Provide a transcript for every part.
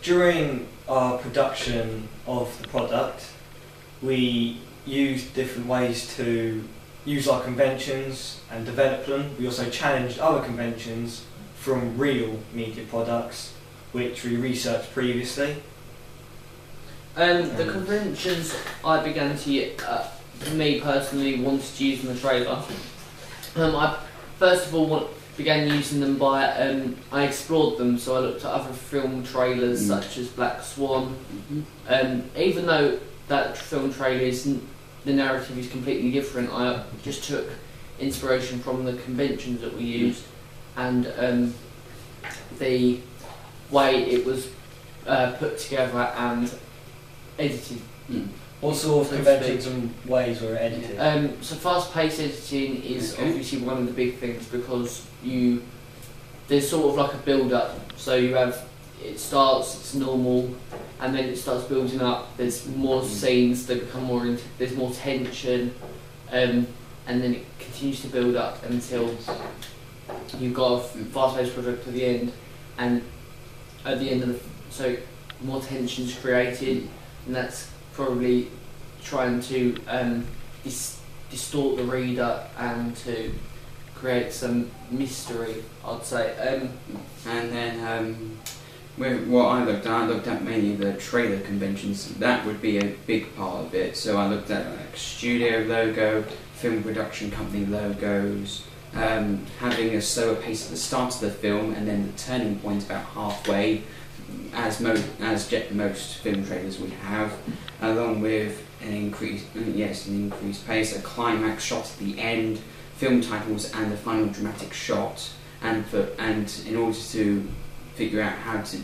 during our production of the product, we used different ways to use our conventions and develop them. We also challenged other conventions from real media products, which we researched previously. The conventions I began to, me personally, wanted to use in the trailer. I first of all began using them by, I explored them, so I looked at other film trailers such as Black Swan. Even though that film trailer the narrative is completely different, I just took inspiration from the conventions that we used and the way it was put together and edited. What sort of conventions and ways were edited? So fast-paced editing is obviously one of the big things because there's sort of like a build-up. So it starts, it's normal, and then it starts building up. There's more scenes that become more there's more tension, and then it continues to build up until you've got a fast-paced product at the end, and at the end of so more tension's created, and that's probably trying to distort the reader and to create some mystery, I'd say. And then what I looked at mainly the trailer conventions. That would be a big part of it. So I looked at like studio logo, film production company logos, having a slower pace at the start of the film, and then the turning point about halfway, as most film trailers would have, along with an increased pace, a climax shot at the end, film titles, and the final dramatic shot. And in order to figure out how to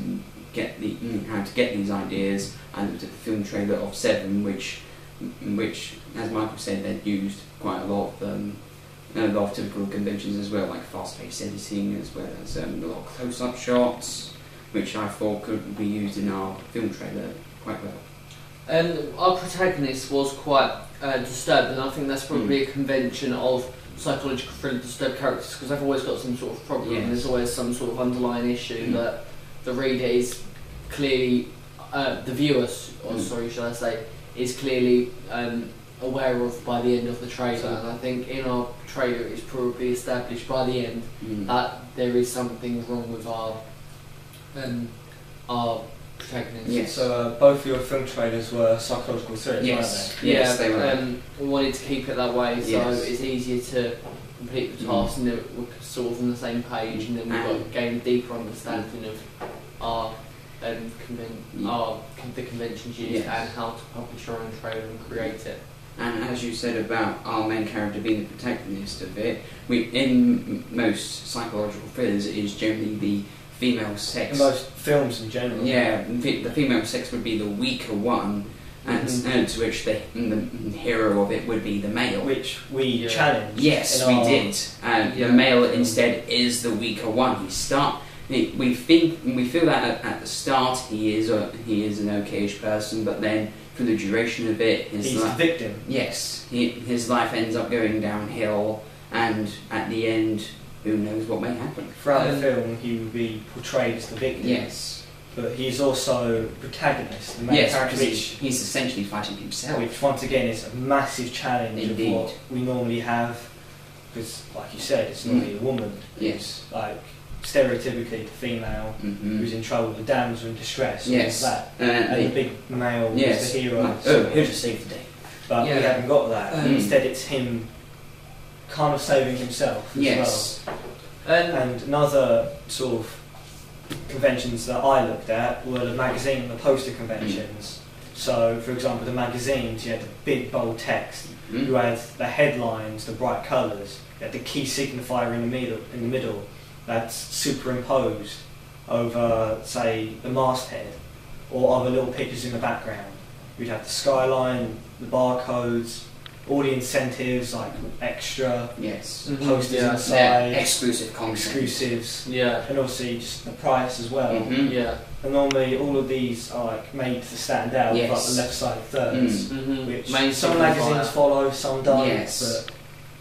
get these ideas, I looked at the film trailer of Seven, which, as Michael said, they'd used quite a lot of typical conventions as well, like fast-paced editing, as well as a lot of close-up shots, which I thought could be used in our film trailer quite well. Our protagonist was quite disturbed, and I think that's probably a convention of psychological thriller disturbed characters, because they've always got some sort of problem. Yes. There's always some sort of underlying issue that the reader is clearly, the viewer, should I say, is clearly aware of by the end of the trailer. And I think in our trailer it's probably established by the end that there is something wrong with our protagonist. Yes. So both your film trailers were psychological thrillers, Yes. weren't they? Yes, they were. We wanted to keep it that way, so it's easier to complete the task, and then we're sort of on the same page, and then we've got to gain a deeper understanding of our the conventions used and how to publish our own trailer and create it. And as you said about our main character being the protagonist of it, in most psychological thrillers it is generally the female sex. In most films in general. Yeah, the female sex would be the weaker one, and to which the hero of it would be the male. Which we challenged. Yes, we did. The male instead is the weaker one. We feel that at the start he is an okayish person, but then for the duration of it, he's the victim. Yes, his life ends up going downhill, and at the end, who knows what may happen. Throughout the film, he would be portrayed as the victim. Yes, but he's also protagonist. The main character, because he's essentially fighting himself. Which once again is a massive challenge of what we normally have, because, like you said, it's normally a woman. Yes, like stereotypically the female who's in trouble, the damsel in distress, that, and the big male who's the hero. Here's a save the day. But we haven't got that. Instead, it's him kind of saving himself as well. And another sort of conventions that I looked at were the magazine and the poster conventions. So, for example, the magazines, you had the big bold text, you had the headlines, the bright colours, you had the key signifier in the middle that's superimposed over, say, the masthead, or other little pictures in the background. You'd have the skyline, the barcodes, all the incentives like extra, posters inside, exclusive content, exclusives, and obviously just the price as well. And normally all of these are like made to stand out with like the left side thirds, which some magazines follow, some don't. But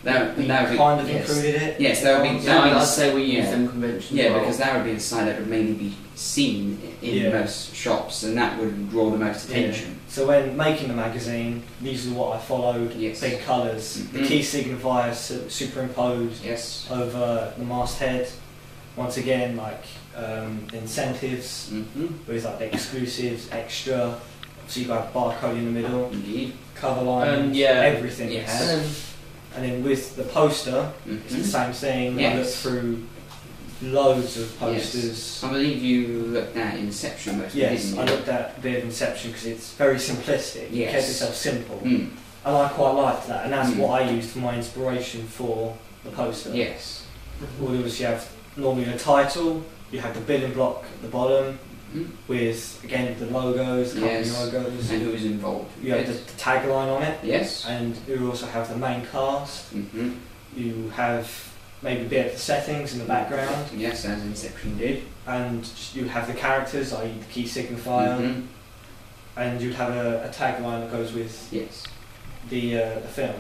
we kind of included it. Yes, that would be. I'd say we use them conventions. Yeah, because that would be the side that would mainly be seen in most shops, and that would draw the most attention. Yeah. So when making the magazine, these are what I followed. Yes. Big colours, the key signifiers superimposed over the masthead. Once again, like incentives with like the exclusives, extra. So you got a barcode in the middle. Indeed. Cover line, everything it has. And then with the poster, it's the same thing. I looked through loads of posters. Yes. I believe you looked at Inception mostly, yes, didn't you? I looked at a bit of Inception because it's very simplistic. It kept itself simple. And I quite liked that. And that's what I used for my inspiration for the poster. Yes. All there was, you have normally the title, you have the building block at the bottom, with again the logos, company logos, and who is involved. You have the tagline on it. Yes. And you also have the main cast. You have maybe a bit of the settings in the background. Yes, as Inception did. And you have the characters, i.e. the key signifier. And you'd have a tagline that goes with the film,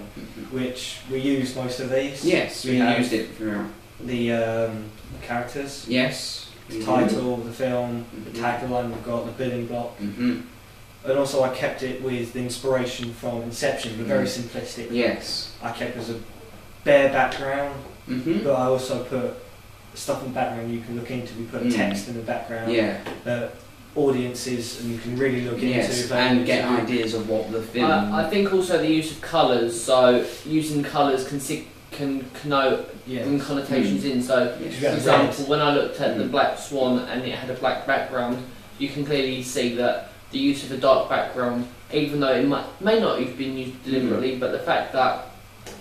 which we used most of these. Yes, we used it for the characters. Yes. The title of the film, the tagline we've got, the building block. And also I kept it with the inspiration from Inception, but very simplistic. Yes. I kept it as a bare background, but I also put stuff in the background you can look into. We put a text in the background that audiences and you can really look into. And get ideas of what the film... I think also the use of colours, so using colours can connote connotations in. So, for example, when I looked at the Black Swan and it had a black background, you can clearly see that the use of a dark background, even though it may not have been used deliberately, but the fact that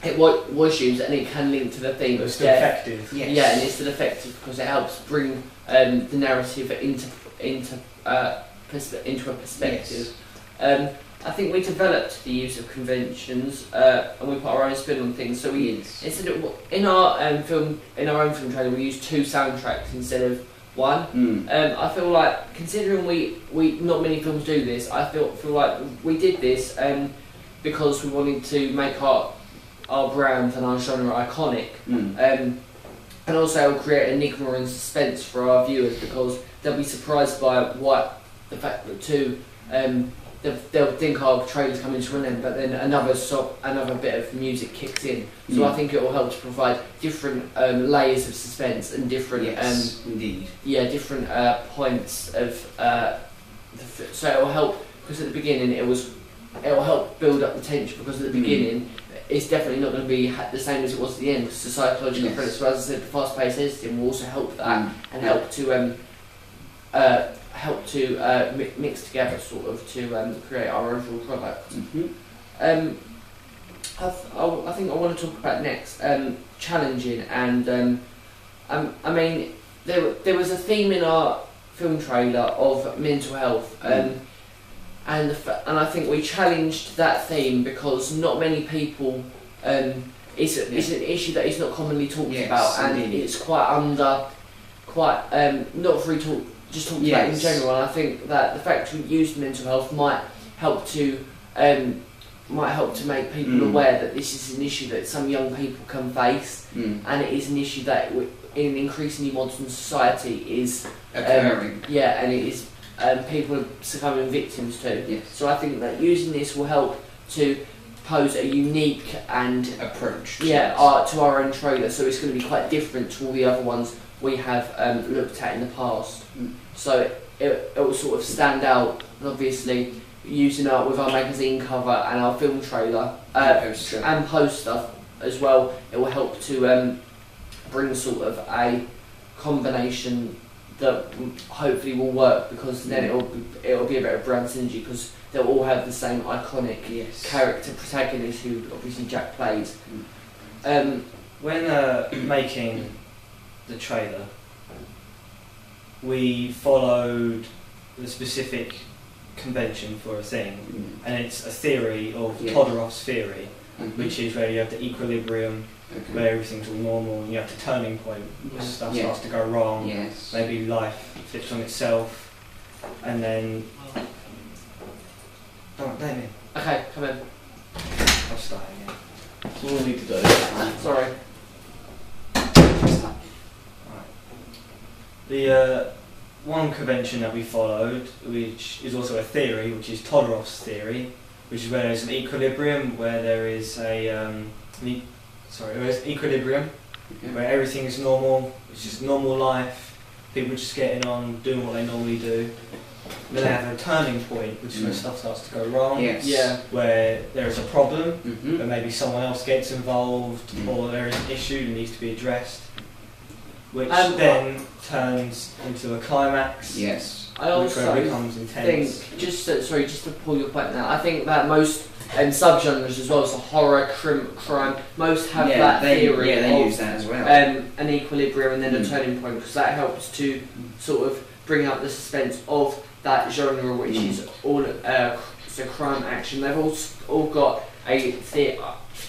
it was used and it can link to the theme of death. Effective. Yes. Yeah, and it's still effective because it helps bring the narrative into a perspective. I think we developed the use of conventions and we put our own spin on things. So we instead of in our own film trailer we used 2 soundtracks instead of 1. I feel like considering we not many films do this, I feel like we did this because we wanted to make our brand and our genre iconic, and also it will create enigma and suspense for our viewers because they'll be surprised by the fact that they'll think our trailer's coming to an end, but then another bit of music kicks in. So I think it will help to provide different layers of suspense and different different points of so it will help because at the beginning it will help build up the tension because at the beginning it's definitely not going to be the same as it was at the end because the psychological thrillers, so as I said, the fast-paced editing will also help that and help to mix together sort of to create our overall product. I think I want to talk about next challenging and I mean there was a theme in our film trailer of mental health and I think we challenged that theme because not many people it's an issue that is not commonly talked about and it's quite not very talked about in general, and I think that the fact we used mental health might help to make people aware that this is an issue that some young people can face, and it is an issue that in increasingly modern society is occurring. And it is people are succumbing victims to. Yes. So I think that using this will help to pose a unique and approach to our own trailer. So it's going to be quite different to all the other ones we have looked at in the past. So it will sort of stand out, and obviously using it with our magazine cover and our film trailer and poster as well, it will help to bring sort of a combination that hopefully will work because then it'll be a bit of brand synergy because they'll all have the same iconic character protagonist who obviously Jack plays. When making the trailer, we followed the specific convention for a thing, and it's a theory of Todorov's theory, which is where you have the equilibrium, where everything's all normal, and you have the turning point where stuff starts to go wrong, maybe life flips on itself, and then... Don't let me. Okay, come in. I'll start again. all we need to do. Sorry. The one convention that we followed, which is also a theory, which is Todorov's theory, which is where there's an equilibrium, where there is equilibrium, where everything is normal, it's just normal life, people just getting on, doing what they normally do. And then they have a turning point, which is where stuff starts to go wrong, where there is a problem, where maybe someone else gets involved, or there is an issue that needs to be addressed, which then turns into a climax. Yes. I also becomes intense. think, just to pull your point now, I think that most subgenres as well, so horror, crime, most have that theory. Yeah, they use that as well. An equilibrium and then a turning point, because that helps to sort of bring up the suspense of that genre, which is all so crime, action. They've all got a theory.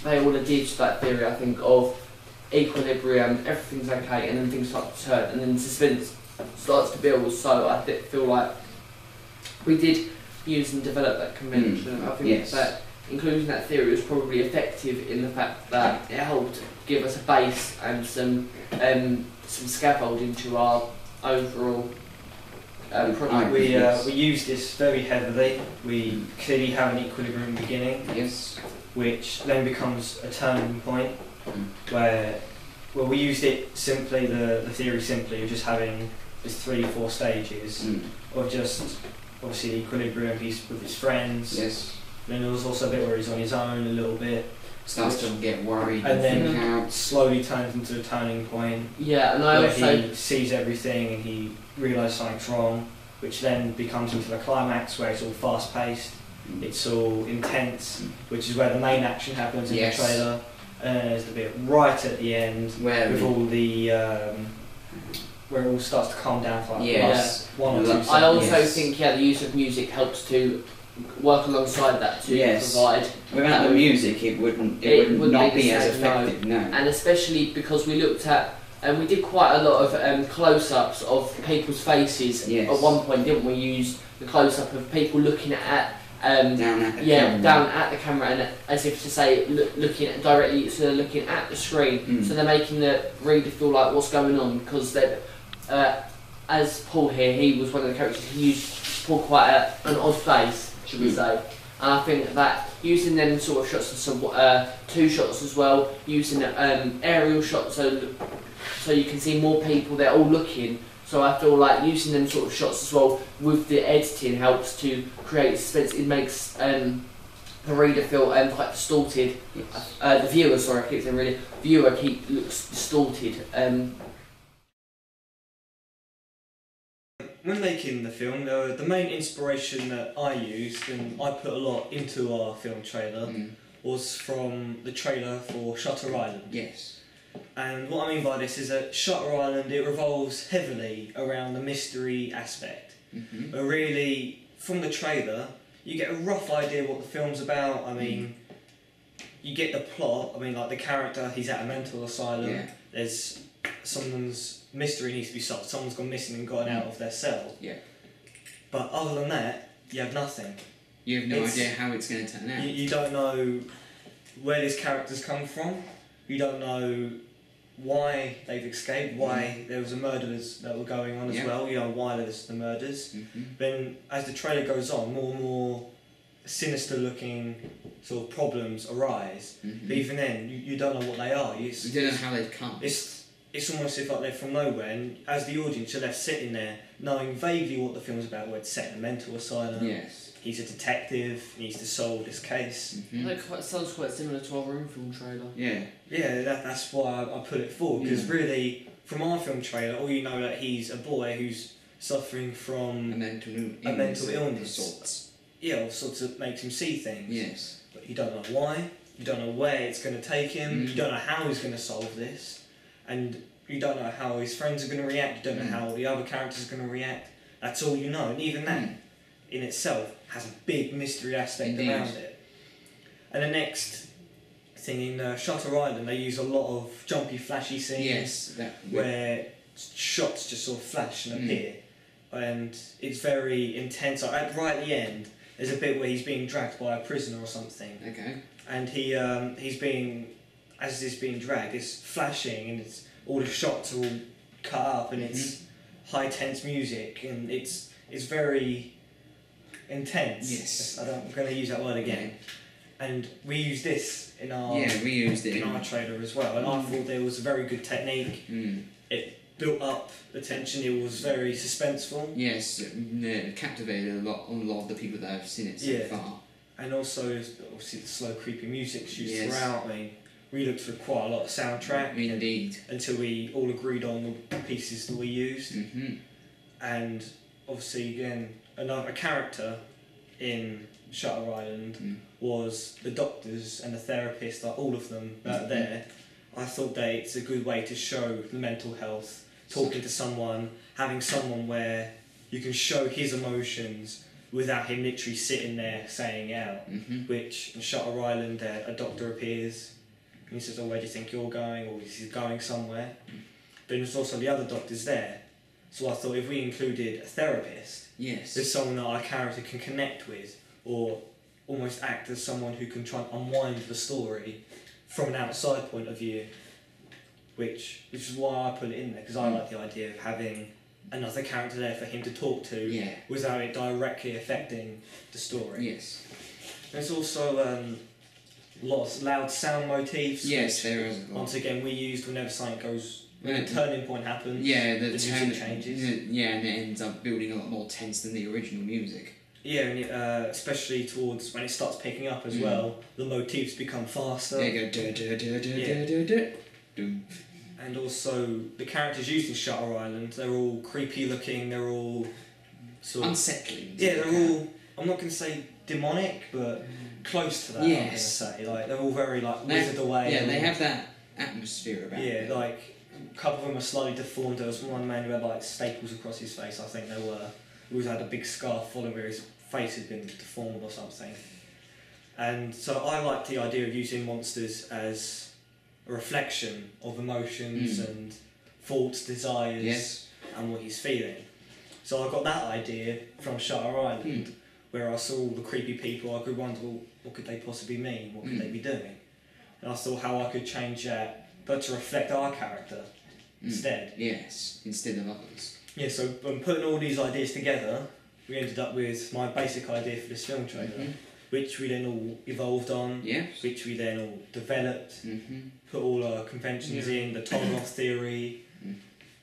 They all adhere to that theory, I think, of equilibrium, everything's okay, and then things start to turn, and then suspense starts to build. So I feel like we did use and develop that convention. I think that including that theory was probably effective in the fact that it helped give us a base and some scaffolding to our overall product. We use this very heavily. We clearly have an equilibrium beginning, which then becomes a turning point. Where we used it simply, the theory simply of just having this 3-4 stages of just obviously the equilibrium piece with his friends. Then there was also a bit where he's on his own a little bit. Starts to get worried and then slowly turns into a turning point. Yeah, and I where also he sees everything and he realises something's wrong, which then becomes into the climax where it's all fast paced, it's all intense, which is where the main action happens in the trailer. And there's the bit right at the end with all the where it all starts to calm down for like last 1 or 2 seconds. I also think the use of music helps to work alongside that to provide. Without the music, it would not be as effective. No. And especially because we looked at and we did quite a lot of close-ups of people's faces. At one point, didn't we? Use the close-up of people looking at. Down at the camera, and as if to say, looking at directly, so they're looking at the screen, so they're making the reader feel like what's going on, because they're, as Paul here, he was one of the characters who used Paul quite an odd face, should we say, and I think that using them sort of shots, some 2 shots as well, using aerial shots, so you can see more people, they're all looking. So I feel like using them sort of shots as well with the editing helps to create suspense. It makes the reader feel quite distorted. The viewer, sorry, I keep saying really. Viewer looks distorted. When making the film, the main inspiration that I used, and I put a lot into our film trailer, was from the trailer for Shutter Island. And what I mean by this is that Shutter Island, it revolves heavily around the mystery aspect. But really, from the trailer, you get a rough idea what the film's about. I mean, you get the plot. I mean, like the character, he's at a mental asylum. There's someone's mystery needs to be solved. Someone's gone missing and gotten out of their cell. But other than that, you have nothing. You have no idea how it's going to turn out. You don't know where this character's come from. You don't know why they've escaped, why there was a murders that were going on as well, you know, why there's the murders. Then as the trailer goes on, more and more sinister looking sort of problems arise. But even then, you don't know what they are. You don't know how they've come. It's almost as if like they're from nowhere, and as the audience you're left sitting there knowing vaguely what the film's about, where it's set in a mental asylum. He's a detective, he needs to solve this case. That sounds quite similar to our own film trailer. That's why I put it forward, because really, from our film trailer, all you know that he's a boy who's suffering from a mental illness. Of sorts. Of sorts that makes him see things. But you don't know why, you don't know where it's going to take him, you don't know how he's going to solve this, and you don't know how his friends are going to react, you don't know how the other characters are going to react. That's all you know, and even that in itself has a big mystery aspect around it. And the next thing in Shutter Island, they use a lot of jumpy, flashy scenes where shots just sort of flash and appear, and it's very intense. Right at the end, there's a bit where he's being dragged by a prisoner or something, and he's being as it's being dragged, it's flashing and it's all the shots are all cut up and it's high tense music and it's very intense. Yes. I'm going to use that word again. And we used this in our trailer as well, and I thought there was a very good technique. It built up the tension. It was very suspenseful. Yes, it captivated a lot of the people that have seen it so far. And also, obviously, the slow, creepy music's used throughout. I mean, we looked for quite a lot of soundtrack. Indeed. Until we all agreed on the pieces that we used. And obviously, again, a character in Shutter Island was the doctors and the therapists, like all of them that are there. I thought that it's a good way to show the mental health, talking to someone, having someone where you can show his emotions without him literally sitting there saying out. Which in Shutter Island, a doctor appears and he says, "Oh, where do you think you're going?" or he's going somewhere. But there's also the other doctors there. So I thought if we included a therapist, there's someone that our character can connect with, or almost act as someone who can try and unwind the story from an outside point of view, which is why I put it in there, because I like the idea of having another character there for him to talk to without it directly affecting the story. There's also lots of loud sound motifs. Yes, there is. Once again, we used whenever something goes, when a turning point happens, the music changes. And it ends up building a lot more tense than the original music. Yeah, and especially towards when it starts picking up as well, the motifs become faster. Yeah, go And also, the characters used in Shutter Island, they're all creepy looking, they're all sort of unsettling. Yeah, they're all, I'm not going to say demonic, but close to that, I'm going to say. Like, they're all very, like, withered away. Yeah, they have that atmosphere about them. Yeah, like, a couple of them are slightly deformed. There was one man who had, like, staples across his face, I think they were. He always had a big scar following where his face had been deformed or something. And so I like the idea of using monsters as a reflection of emotions and thoughts, desires, and what he's feeling. So I got that idea from Shutter Island, where I saw all the creepy people. I could wonder, well, what could they possibly mean? What could they be doing? And I thought how I could change that, but to reflect our character instead. Yes, instead of others. Yeah, so when putting all these ideas together, we ended up with my basic idea for this film trailer, which we then all evolved on, which we then all developed, put all our conventions in, the Tolgoth theory,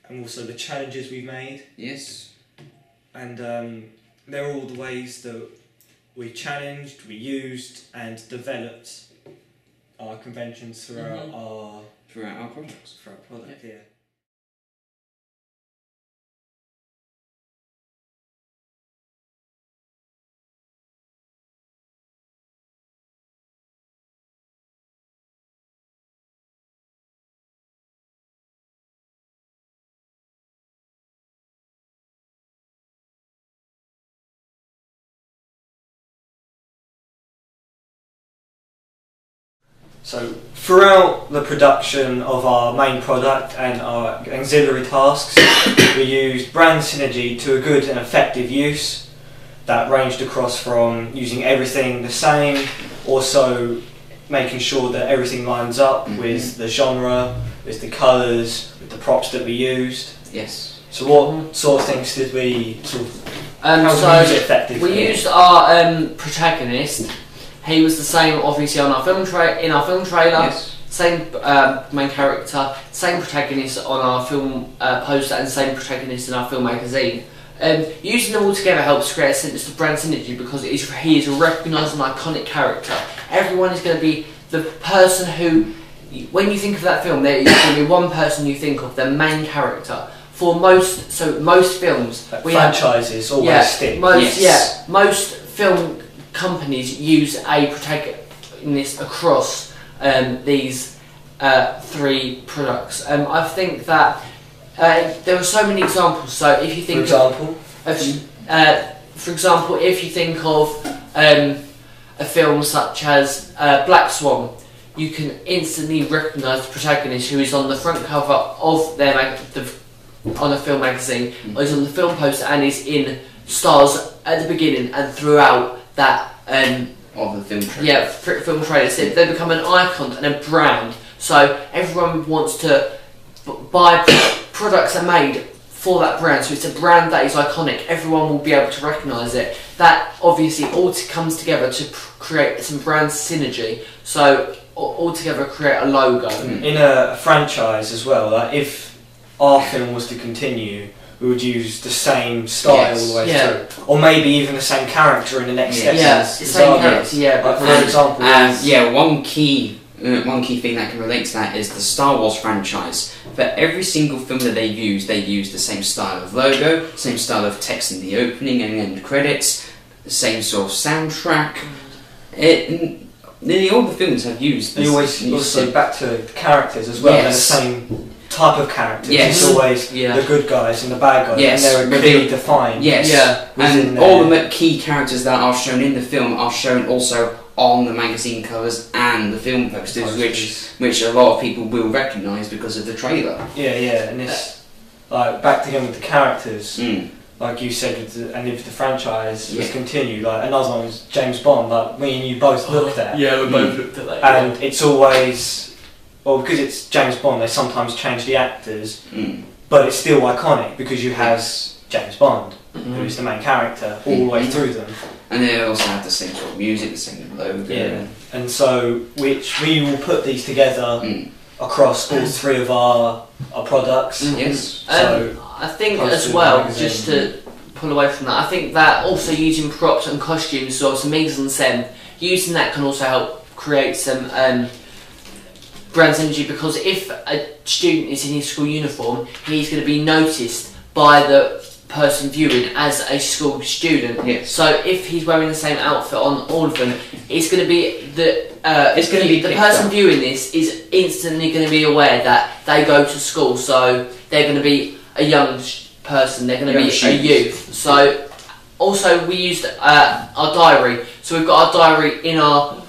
and also the challenges we've made. Yes. And they're all the ways that we challenged, we used, and developed our conventions throughout our products. For our product, yeah. So throughout the production of our main product and our auxiliary tasks, we used brand synergy to a good and effective use that ranged across from using everything the same, also making sure that everything lines up with the genre, with the colours, with the props that we used. Yes. So what sort of things did we sort of, how did we use it effectively? We used our protagonist. He was the same, obviously, on our film trailer. Same main character, same protagonist on our film poster, and same protagonist in our film magazine. Using them all together helps create a sense of brand synergy because he is a recognised and iconic character. Everyone is going to be the person who, when you think of that film, there is going to be one person you think of, the main character. For most films, franchises always stick. Most film companies use a protagonist across these three products. I think that there are so many examples. So if you think, for example, if you think of a film such as Black Swan, you can instantly recognise the protagonist who is on the front cover of their on a film magazine, or is on the film poster, and is in stars at the beginning and throughout that of the film trailer. Yeah, film trailer. So they become an icon and a brand So everyone wants to buy products that are made for that brand, so it's a brand that is iconic. Everyone will be able to recognise it. That obviously all comes together to create some brand synergy. So all together create a logo. In a franchise as well, like if our film was to continue, we would use the same style all the way through, or maybe even the same character in the next step. Yeah, the same character. Yeah, like for example, one key thing that can relate to that is the Star Wars franchise. For every single film that they use the same style of logo, same style of text in the opening and end credits, the same sort of soundtrack. Nearly all the films have used. They always also back to the characters as well. Yes. They're the same type of characters. Yes. It's always the good guys and the bad guys, yes. and they're clearly defined. Yes, and all the key characters that are shown in the film are shown also on the magazine covers and the film posters, which a lot of people will recognise because of the trailer. Yeah, and it's like back again with the characters. Like you said, and if the franchise was continued, like another one was James Bond, like me and you both looked at. Yeah, we both looked at that. And it's always, well, because it's James Bond, they sometimes change the actors, but it's still iconic because you have James Bond, who is the main character all the way through them. And they also have the same sort of music, the same logo. Yeah, and so we will put these together across all three of our products. Yes. So I think as well, just to pull away from that, I think that also using props and costumes, so some mise en scène, using that can also help create some brand synergy, because if a student is in his school uniform, he's going to be noticed by the person viewing as a school student. Yes. So if he's wearing the same outfit on all of them, it's going to be the person viewing this is instantly going to be aware that they go to school, so they're going to be a young person, they're going to be a youth. So also we used our diary, so we've got our diary in our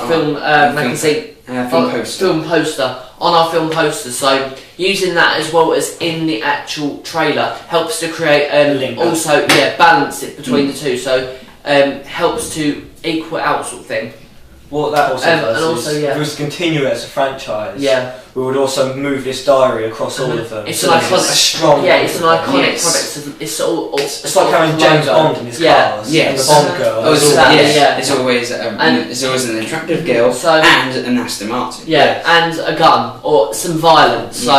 film magazine, film poster on our film poster. So using that as well as in the actual trailer helps to create also balance it between the two. So helps to equal out sort of thing. What that also does and also, is, if it was to continue as a franchise, we would also move this diary across all of them. It's an iconic, it's an iconic product. It's like having James Bond in his cars, and the Bond girl. It's always an attractive girl and an Aston Martin. And a gun or some violence, so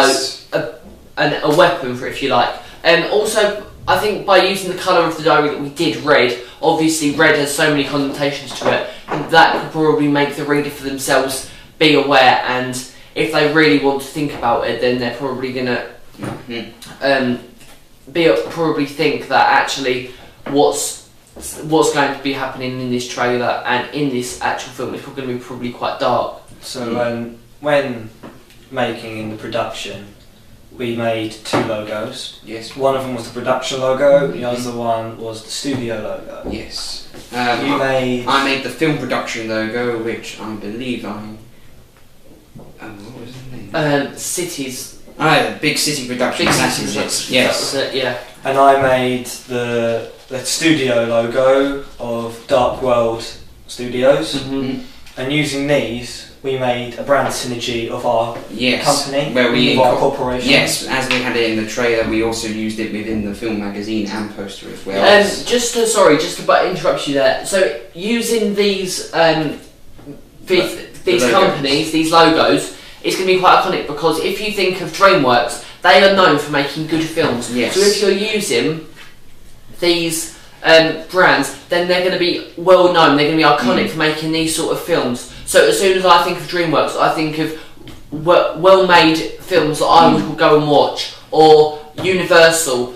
a weapon for, if you like. And also, I think by using the colour of the diary that we did, red, obviously red has so many connotations to it, that could probably make the reader for themselves be aware, and if they really want to think about it, then they're probably going to probably think that actually what's going to be happening in this trailer and in this actual film is going to be probably quite dark. So when making in the production, we made two logos. Yes. One of them was the production logo, the other one was the studio logo. Yes. I made the film production logo, which I believe what was the name? Cities. Big City Productions. Yes. That was it, And I made the studio logo of Dark World Studios. And using these, we made a brand synergy of our company, where our corporation. Yes, as we had it in the trailer, we also used it within the film magazine and poster as well. Just to interrupt you there. So using these companies, these logos, it's going to be quite iconic, because if you think of DreamWorks, they are known for making good films. Yes. So if you're using these brands, then they're going to be well known. They're going to be iconic for making these sort of films. So as soon as I think of DreamWorks, I think of well-made films that I would go and watch, or Universal.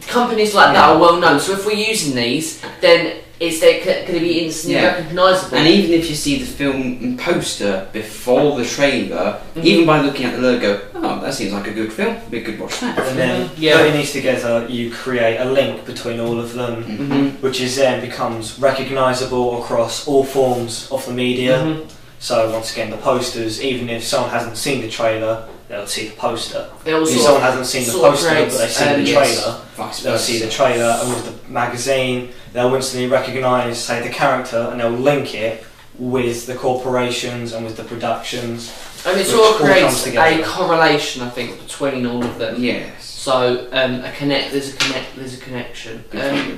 Companies like that are well known. So if we're using these, then they're going to be instantly recognisable. And even if you see the film poster before the trailer, even by looking at the logo, that seems like a good film, we could watch that. And then putting these together, you create a link between all of them, which is then becomes recognisable across all forms of the media. So once again, the posters, even if someone hasn't seen the trailer, they'll see the poster. If someone hasn't seen the poster but they see the trailer, they'll see the trailer, and with the magazine they'll instantly recognise, say, the character, and they'll link it with the corporations and with the productions. And it sort of creates a correlation, I think, between all of them. Yes. So there's a connection.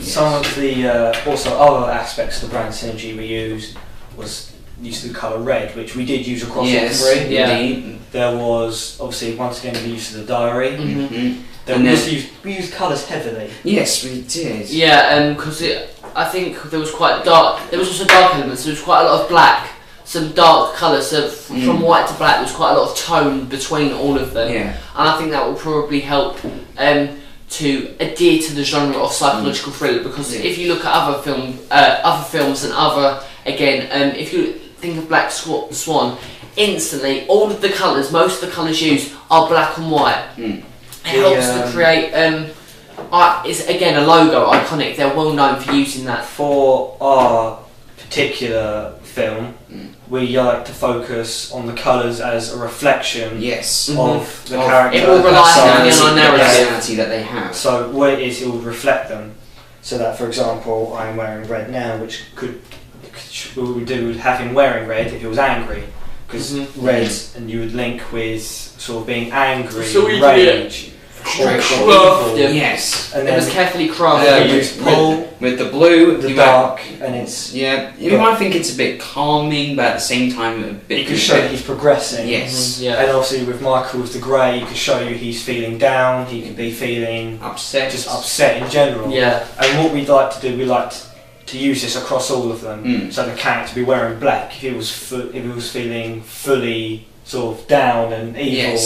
Some of the also other aspects of the brand synergy we used was use of the colour red, which we did use across all three. Yeah. There was obviously once again the use of the diary. We used colours heavily. Yes, we did. Yeah, because I think there was quite dark. There was also dark elements. There was quite a lot of black, some dark colours. So from white to black, there was quite a lot of tone between all of them. Yeah. And I think that will probably help to adhere to the genre of psychological thriller. Because if you look at other films and if you think of Black Swan, instantly all of the colours, most of the colours used are black and white. It helps to create. It's again a logo, iconic. They're well known for using that. For our particular film, we like to focus on the colours as a reflection of the character. It will rely heavily on our narrative that they have. So what it is, it will reflect them. So that, for example, I'm wearing red now, which what we would have him wearing red if he was angry, because red, and you would link with sort of being angry, rage. Yes, and it was carefully crafted. With the blue, the dark, and it's you might think it's a bit calming, but at the same time a bit. You could show that he's progressing. Yes, and obviously with Michael with the grey, you could show you he's feeling down. He could be feeling upset, just upset in general. Yeah, and what we'd like to do, we like to use this across all of them. So the character be wearing black if he was feeling fully sort of down and evil,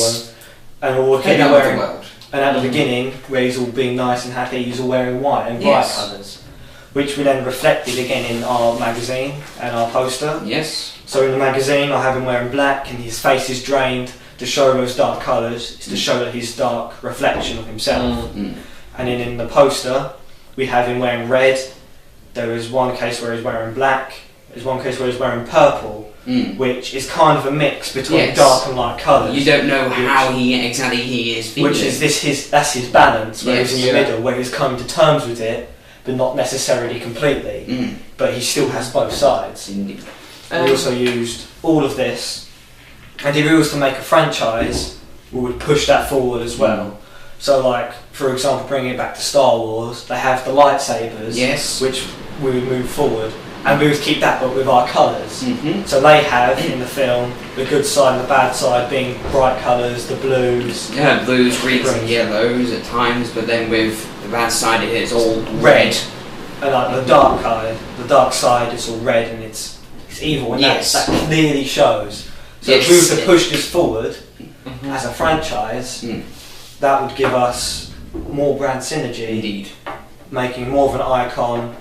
and or he be wearing. And at the beginning, where he's all being nice and happy, he's all wearing white and bright colours, which we then reflected again in our magazine and our poster. Yes. So in the magazine, I have him wearing black, and his face is drained to show those dark colours. It's to show that his dark reflection of himself. And then in the poster, we have him wearing red. There is one case where he's wearing black. There's one case where he's wearing purple. Which is kind of a mix between dark and light colours. You don't know how exactly he is feeling. Which is that's his balance, where he's in the middle, where he's coming to terms with it, but not necessarily completely. But he still has both sides. Indeed. We also used all of this, and if we was to make a franchise, we would push that forward as well. So like, for example, bringing it back to Star Wars, they have the lightsabers, which we would move forward. And we would keep that, but with our colours. So they have in the film the good side and the bad side being bright colours, the blues. Yeah, blues, greens, and yellows at times, but then with the bad side, it's all red. And like the dark side, it's all red and it's evil, and that clearly shows. So if we were to push this forward as a franchise, that would give us more brand synergy, making more of an icon,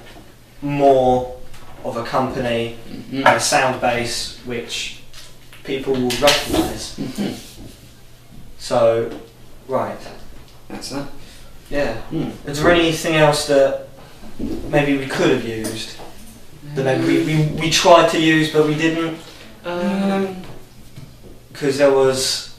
more of a company, and a sound base which people will recognise. So, right. That's that. Yeah. Is there anything else that maybe we could have used? That maybe we tried to use but we didn't? Because there was...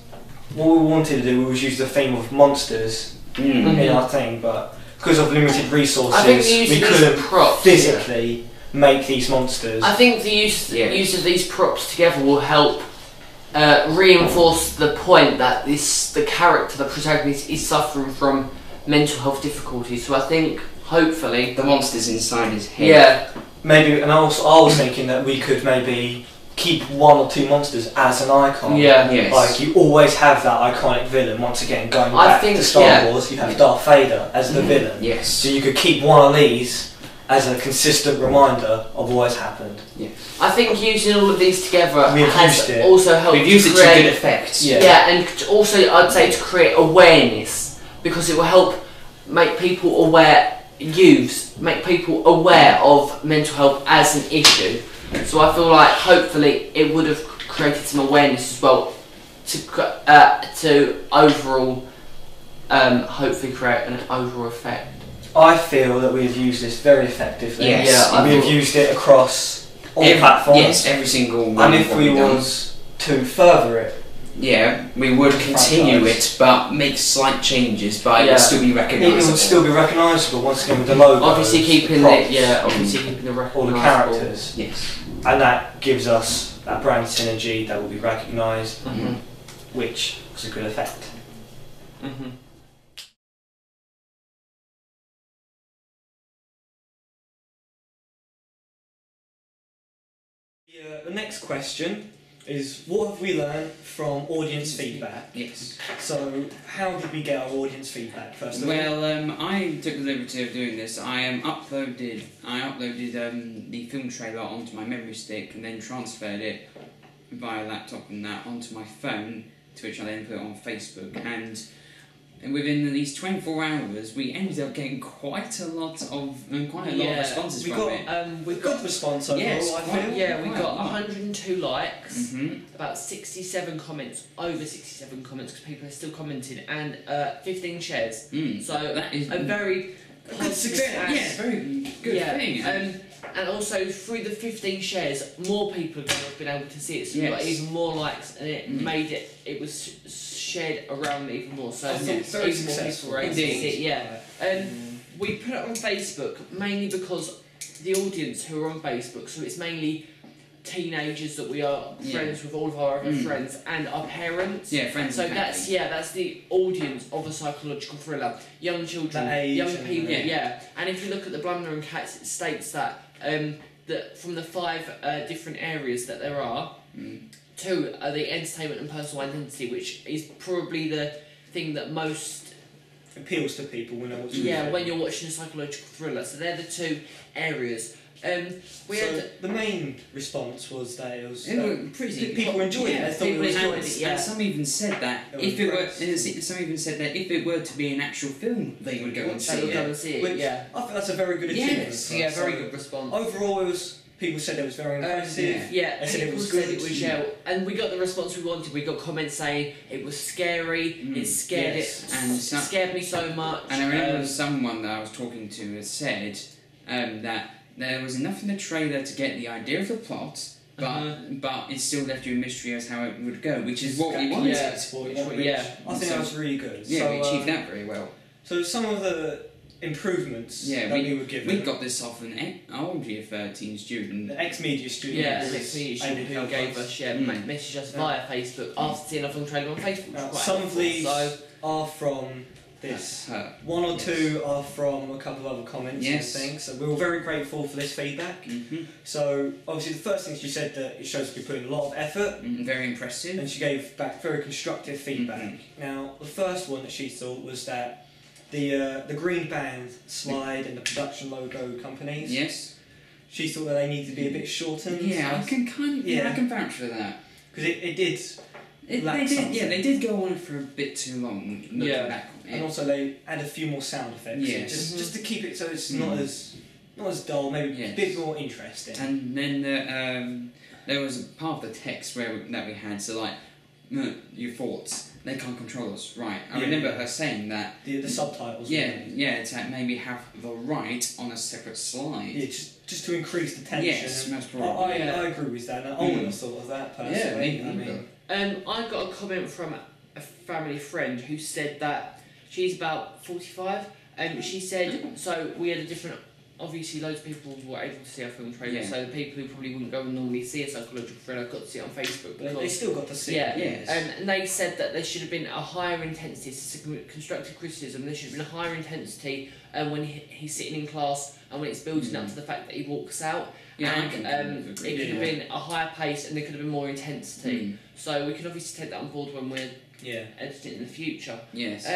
What we wanted to do was use the theme of monsters in our thing, but because of limited resources, we couldn't physically make these monsters. I think the use of these props together will help reinforce the point that the character, the protagonist, is suffering from mental health difficulties. So I think, hopefully, the monster's inside his head. Yeah, maybe. And also, I was thinking that we could maybe keep one or two monsters as an icon. Like you always have that iconic villain. Once again, going back to Star Wars, you have Darth Vader as the villain. Yes. So you could keep one of these as a consistent reminder of what's happened. I think using all of these together has also helped. We've used it to good effect. And also I'd say to create awareness, because it will help make people aware, make people aware of mental health as an issue. So I feel like hopefully it would have created some awareness as well to overall hopefully create an overall effect. I feel that we've used this very effectively. Yes. We've used it across all platforms. Yes, every single one. And if we was to further it, we would continue it, but make slight changes, but it would still be recognisable. It would still be recognisable once again with the logo. Obviously keeping the recognisable. All the characters. Yes. and that gives us that brand synergy that will be recognised, which was a good effect. The next question is, what have we learned from audience feedback? Yes. So, how did we get our audience feedback first of all? Well, I took the liberty of doing this. I uploaded the film trailer onto my memory stick and then transferred it via laptop and that onto my phone, to which I then put it on Facebook. And within these 24 hours, we ended up getting quite a lot of responses from it. We got response overall. Yes, I feel. we got 102 likes, about 67 comments, over 67 comments because people are still commenting, and 15 shares. So that is a very good success. Yeah, very good thing. And also through the 15 shares, more people have been able to see it, so we got even more likes, and it made it was shared around even more. So even more people were able to see it. We put it on Facebook mainly because the audience who are on Facebook, so it's mainly teenagers that we are friends with, all of our other friends, and our parents. Yeah, friends. So that's the audience of a psychological thriller. Young children, young people. And if you look at the Blunder and Cats, it states that that from the 5 different areas that there are, 2 are the entertainment and personal identity, which is probably the thing that most appeals to people when they're watching. When you're watching a psychological thriller. So they're the 2 areas. The main response was that it was pretty. People enjoyed it. They thought it was good. And some even said that if it were to be an actual film, they would go and see it. Which I think that's a very good achievement. Yes, very good response. Overall, people said it was very impressive. They said it was good. And we got the response we wanted. We got comments saying it was scary. It scared scared me so much. And I remember someone that I was talking to had said that there was enough in the trailer to get the idea of the plot, but it still left you a mystery as how it would go, which is what we wanted. I think that was really good. Yeah, we achieved that very well. So some of the improvements that we were given. We got this off an old Year 13 student. The ex-media student. Yeah, the ex-media student who gave us, messaged us via Facebook after seeing our film trailer on Facebook. Some of these are from this. 1 or 2 are from a couple of other comments and things. So we were very grateful for this feedback. So obviously the first thing she said that it shows we put in a lot of effort. Very impressive. And she gave back very constructive feedback. Now the first one that she thought was that the green band slide and the production logo companies. Yes. She thought that they needed to be a bit shortened. Yeah, I can vouch for that. Because it did. They did go on for a bit too long. Looking back on it. And also they add a few more sound effects. Yes. Just to keep it so it's not as dull, maybe a bit more interesting. And then there was a part of the text that we had, so like, your thoughts, they can't control us, right? I remember her saying that. The subtitles. To maybe have the right on a separate slide. Yeah, just to increase the tension. Yes, most probably. I agree with that, and I would have thought of that personally. I got a comment from a family friend who said that she's about 45, and she said, so we had a different, obviously loads of people were able to see our film trailer, so the people who probably wouldn't go and normally see a psychological thriller got to see it on Facebook. But they still got to see it. Yes. And they said that there should have been a higher intensity, it's constructive criticism, there should have been a higher intensity when he's sitting in class and when it's building up to the fact that he walks out. It could have been a higher pace and there could have been more intensity. So we can obviously take that on board when we're editing in the future. Yes.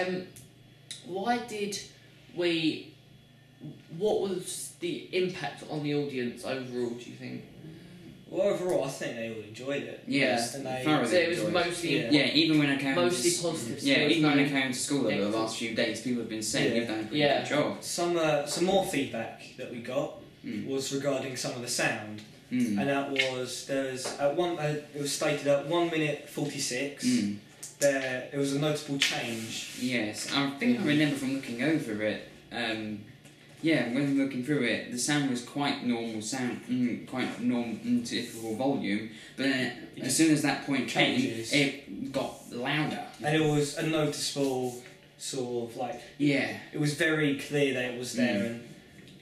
What was the impact on the audience overall, do you think? Well, overall, I think they all enjoyed it. Yes, so it was mostly even when I came mostly positive. Even when I came to school over the last few days, people have been saying you've done a pretty good job. Some more feedback that we got was regarding some of the sound, and that was it was stated at 1 minute 46. There was a notable change. Yes, I think I remember from looking over it. When looking through it, the sound was quite normal sound, quite normal, typical volume. But then, as soon as that point came, it got louder. And it was a noticeable sort of like. Yeah. It was very clear that it was there, and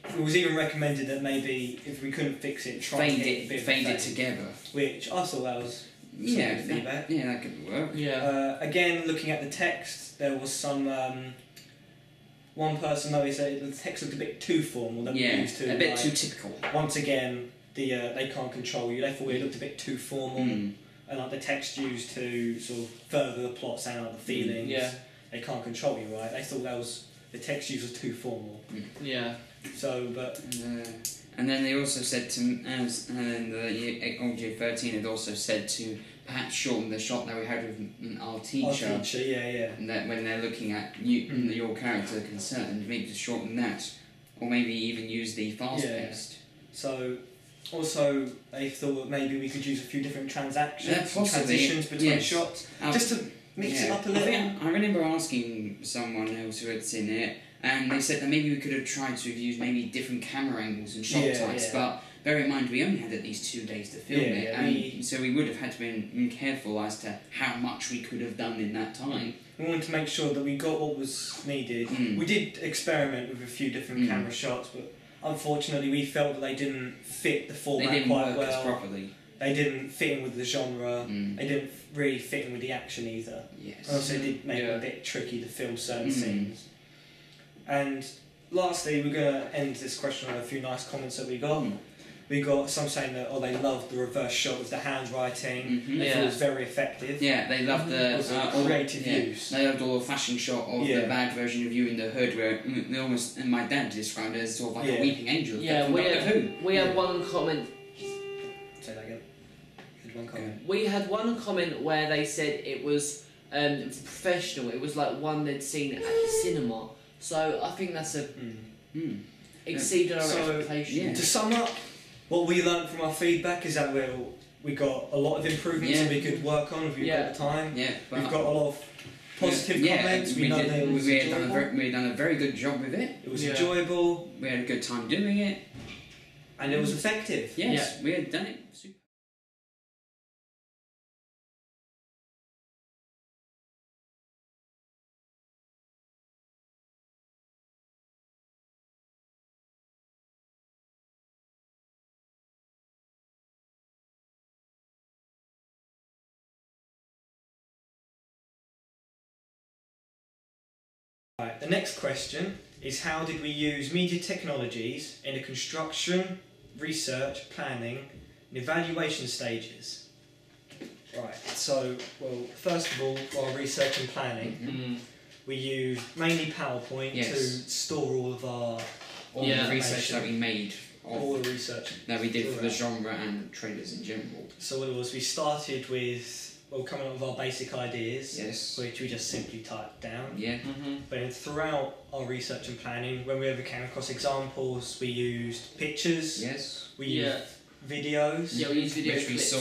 it was even recommended that maybe if we couldn't fix it, try and fade it together. Which I thought that was feedback. Yeah, that could work. Yeah. Again, looking at the text, there was some. One person noticed that the text looked a bit too formal. Than we used to, a bit too typical. Once again, they can't control you. They thought it looked a bit too formal, and like the text used to sort of further the plots and the feelings. They can't control you, right? They thought the text use was too formal. Yeah. So, but. And then they also said and the old G13 had also said to perhaps shorten the shot that we had with our teacher. Our teacher, yeah. And that when they're looking at your character concerned, maybe to shorten that, or maybe even use the fast-paced. So, also they thought maybe we could use a few different transitions between shots, just to mix it up a little. I remember asking someone else who had seen it, and they said that maybe we could have tried to use maybe different camera angles and shot types, but bear in mind we only had at least 2 days to film it, and so we would have had to be careful as to how much we could have done in that time. We wanted to make sure that we got what was needed. We did experiment with a few different camera shots, but unfortunately we felt that they didn't fit the format quite well. As properly. They didn't fit in with the genre. They didn't really fit in with the action either. Yes. And also it did make it a bit tricky to film certain scenes. And lastly, we're going to end this question on a few nice comments that we got. We got some saying that they loved the reverse shot with the handwriting. They thought it was very effective. Yeah, they loved the creative use. They loved all the flashing shot of the bad version of you in the hood, where they almost, and my dad described it as sort of like a weeping angel. Yeah, we had one comment. Say that again. One comment. We had one comment where they said it was professional. It was like one they'd seen at the cinema. So I think that's exceeded our expectations. To sum up, what we learned from our feedback is that we got a lot of improvements that we could work on if we've got the time. Yeah, we've got a lot of positive comments. We had done a very good job with it. It was enjoyable. We had a good time doing it, and it was effective. Yes, we had done it. Super. Right, the next question is how did we use media technologies in the construction, research, planning and evaluation stages? Right, so, first of all, for our research and planning, we used mainly PowerPoint to store all of the research that we made. All the research that we did for the genre and trailers in general. So what it was, we started with coming up with our basic ideas, which we just simply typed down. But then throughout our research and planning, when we ever came across examples, we used pictures. We used videos. Yeah, we used video clips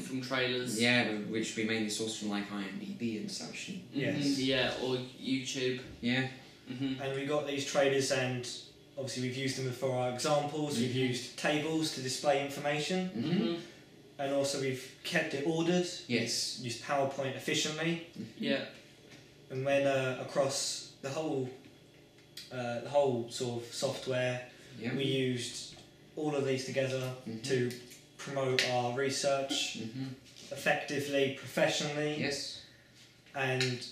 from trailers. Yeah, which we mainly sourced from like IMDb and such. Yeah, or YouTube. And we got these trailers, and obviously we've used them for our examples. We've used tables to display information. And also we've kept it ordered. Used PowerPoint efficiently. And when across the whole sort of software, we used all of these together to promote our research effectively, professionally. And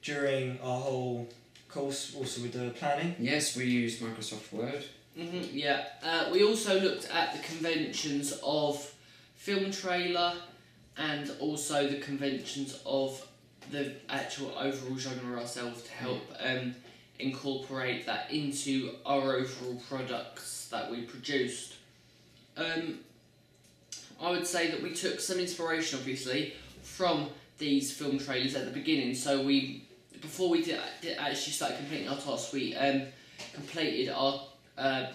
during our whole course, also with the planning. We used Microsoft Word. We also looked at the conventions of film trailer and also the conventions of the actual overall genre ourselves to help incorporate that into our overall products that we produced. I would say that we took some inspiration obviously from these film trailers at the beginning, so before we did actually start completing our task, we completed our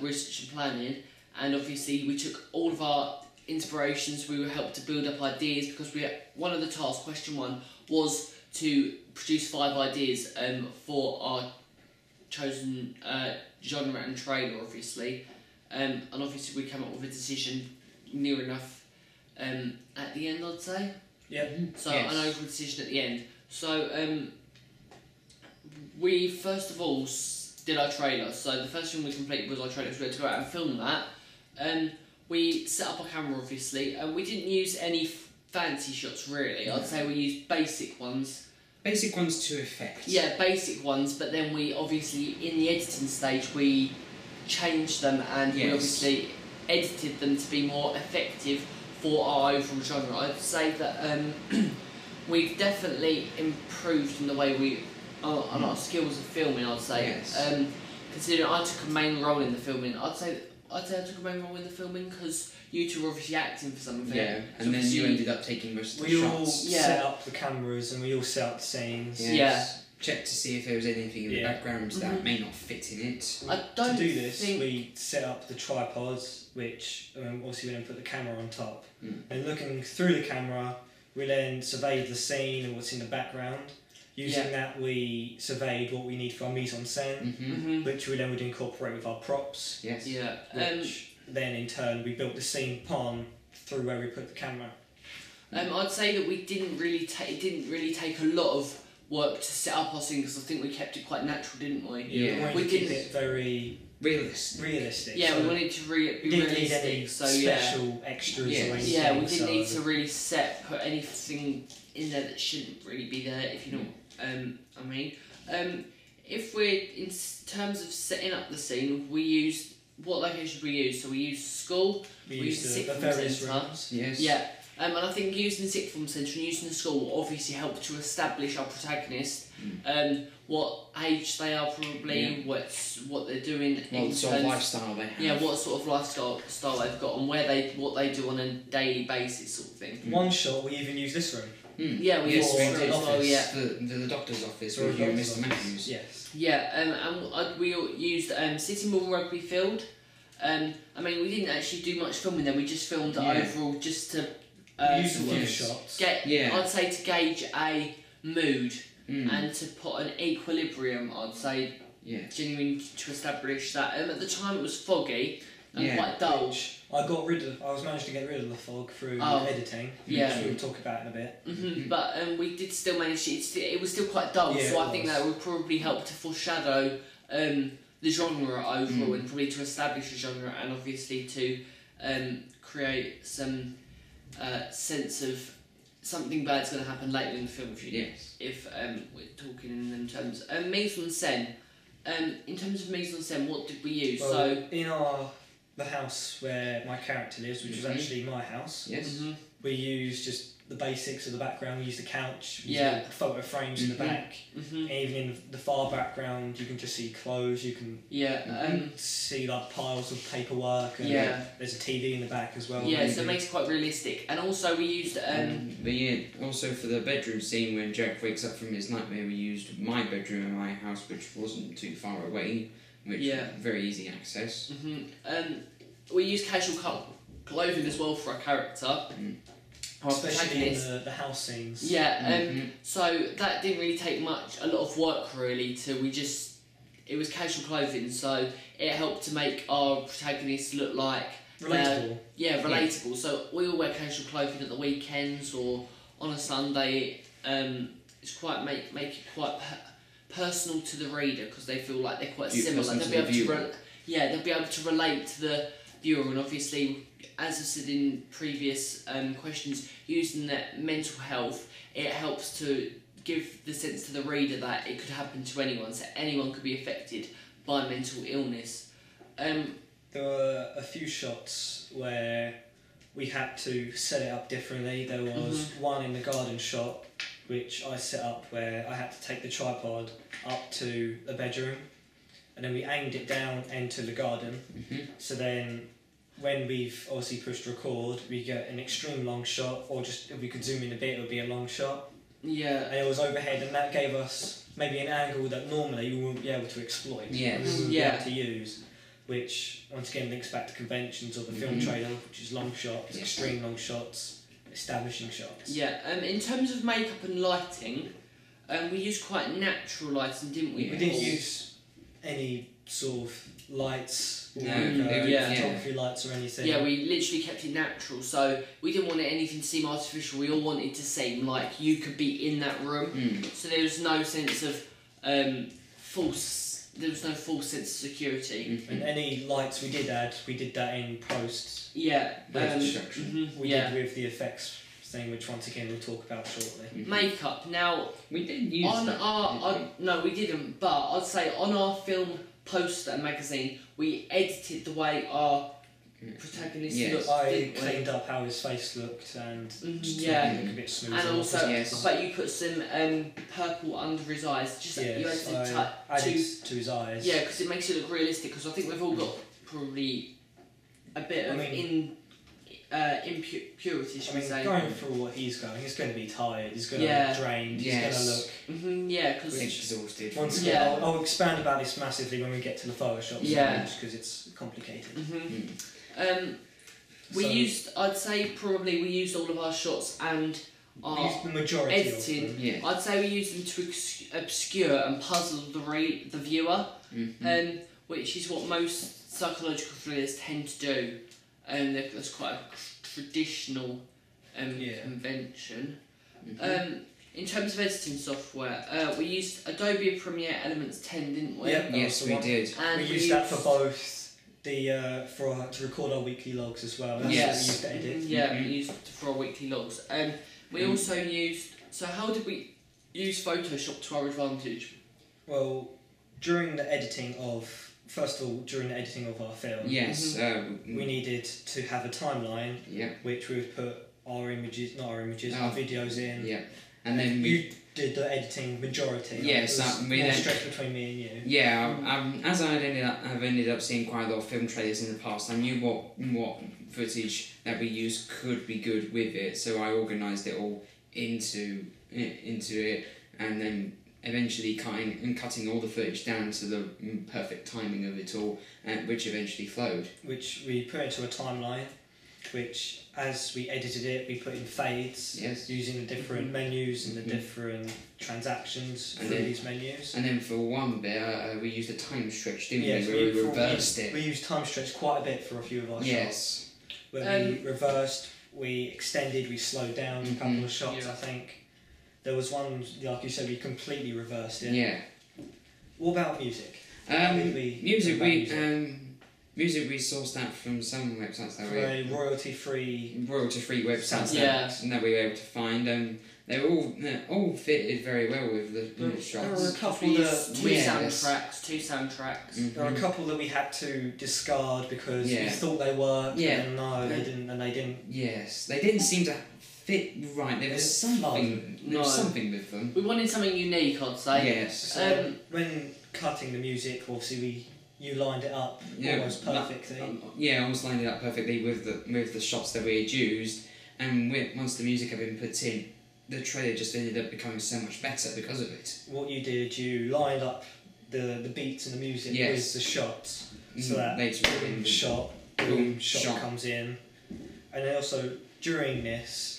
research and planning, and obviously we took all of our inspirations. We were helped to build up ideas because one of the tasks, question 1, was to produce 5 ideas for our chosen genre and trailer, obviously, and obviously we came up with a decision near enough at the end, I'd say. So an overall decision at the end. So we first of all did our trailer. So the first thing we completed was our trailer. We had to go out and film that. We set up our camera, obviously, and we didn't use any fancy shots really. I'd say we used basic ones. Basic ones to effect. Yeah, basic ones, but then we obviously, in the editing stage, we changed them and we obviously edited them to be more effective for our overall genre. I'd say that we've definitely improved in the way we on our skills of filming. I'd say, considering I took a main role in the filming, I'd say I took a main role in the filming because you two were obviously acting for some of it. Yeah, and then you ended up taking most of the shots. We all set up the cameras and we all set up the scenes. Yes. Checked to see if there was anything in the background that may not fit in it. To do this, we set up the tripods, which obviously we then put the camera on top. And looking through the camera, we then surveyed the scene and what's in the background. Using that, we surveyed what we need for our mise en scène, which we then would incorporate with our props. Yes. Yeah. Which then, in turn, we built the scene upon through where we put the camera. I'd say that we didn't really it didn't really take a lot of work to set up our scene because I think we kept it quite natural, didn't we? Yeah. We keep it very realistic. Yeah, so we wanted to be didn't need realistic. any So special extras or anything. Yeah, we didn't need to really put anything in there that shouldn't really be there, if you know what I mean. If we're in terms of setting up the scene, we used what location we used? So we used school, we used the sixth form centre. Yes. Yeah. And I think using the sixth form centre and using the school obviously helped to establish our protagonist, what age they are probably, what they're doing, what sort of lifestyle they have. Yeah, what sort of lifestyle they've got, and what they do on a daily basis, sort of thing. One shot, we even use this room. Yeah, we used this room as well. Yeah, the doctor's office with you and Mr. Matthews. Yes. Yeah, and we used City Moor Rugby Field. I mean, we didn't actually do much filming there. We just filmed it overall just to. Use a few shots. I'd say to gauge a mood and to put an equilibrium. I'd say genuine to establish that. At the time it was foggy and quite dull. I was managed to get rid of the fog through editing, which we'll talk about in a bit. But we did still manage it was still quite dull, so I think that would probably help to foreshadow the genre overall and probably to establish the genre and obviously to create some sense of something bad's going to happen later in the film if we're talking in them terms. Mise en scène. In terms of mise en scène, what did we use? Well, in the house where my character lives, which was actually my house, we used just the basics of the background. We used the couch, the photo frames in the back, and even in the far background you can just see clothes, you can see like piles of paperwork, and there's a TV in the back as well. So it makes it quite realistic. And also we used also for the bedroom scene when Jack wakes up from his nightmare, we used my bedroom in my house, which wasn't too far away, which very easy access. We used casual clothing as well for our character. Especially in the house scenes. So that didn't really take a lot of work really it was casual clothing, so it helped to make our protagonist look like relatable. Relatable. So we all wear casual clothing at the weekends or on a Sunday. It's quite make it quite personal to the reader because they feel like they're quite similar. They'll be able to relate to the viewer, and obviously, as I said in previous questions, using that mental health, it helps to give the sense to the reader that it could happen to anyone, so anyone could be affected by mental illness. There were a few shots where we had to set it up differently. There was one in the garden shot, which I set up where I had to take the tripod up to the bedroom, and then we aimed it down into the garden. So then when we've obviously pushed record, we get an extreme long shot, or just if we could zoom in a bit, it would be a long shot. And it was overhead, and that gave us maybe an angle that normally we wouldn't be able to exploit. We wouldn't be able to use, which once again links back to conventions of the film trailer, which is long shots, extreme long shots, establishing shots. In terms of makeup and lighting, we used quite natural lighting, didn't we? We didn't use any sort of lights, photography lights or anything. We literally kept it natural, so we didn't want anything to seem artificial. We all wanted to seem like you could be in that room, so there was no sense of false there was no full sense of security. And any lights we did add, we did that in post. Yeah, We did with the effects thing, which once again we'll talk about shortly. Makeup. Now we did use on that, no, we didn't. But I'd say on our film poster and magazine, we edited the way our protagonist looked. I cleaned up how his face looked and just made it look a bit smoother. And also, but you put some purple under his eyes. Just you added to his eyes. Yeah, because it makes it look realistic. Because I think we've all got probably a bit of impurity, should we say? Going through what he's going to be tired. He's going to look drained. He's going to look because exhausted. Once again, I'll expand about this massively when we get to the Photoshop stage because it's complicated. I'd say probably we used all of our shots and our the majority editing. Of them. I'd say we used them to obscure and puzzle the viewer, which is what most psychological thrillers tend to do. That's quite a traditional convention. In terms of editing software, we used Adobe Premiere Elements 10, didn't we? Yep, yes, we did. And we used that for both to record our weekly logs as well. That's what we used to edit. We used it for our weekly logs. We also used. So how did we use Photoshop to our advantage? Well, during the editing of our film, we needed to have a timeline, which we would put our videos in. Yeah, and then you did the editing majority. Yes, we then stretched between me and you. Yeah, as I've ended up seeing quite a lot of film trailers in the past. I knew what footage that we used could be good with it, so I organised it all into it, and then eventually cutting all the footage down to the perfect timing of it all, which eventually flowed. Which we put into a timeline, which as we edited it, we put in fades using the different menus and the different transactions through these menus. And then for one bit, we used a time stretch, didn't we? Where we reversed it. We used time stretch quite a bit for a few of our shots. When we reversed, we extended, we slowed down a couple of shots, I think. There was one, like you said, we completely reversed it. Yeah. What about music? Music we sourced that from some websites that were royalty-free websites that we were able to find. They were all fitted very well with the shots. There were a couple two soundtracks. There were a couple that we had to discard because we thought they worked, and they didn't. Yes, they didn't seem to fit right. There was something with them. We wanted something unique, I'd say. Yes. When cutting the music, obviously you lined it up almost perfectly. Almost lined it up perfectly with the shots that we had used, and once the music had been put in, the trailer just ended up becoming so much better because of it. What you did, you lined up the beats and the music with the shots, so that boom shot comes in, and then also during this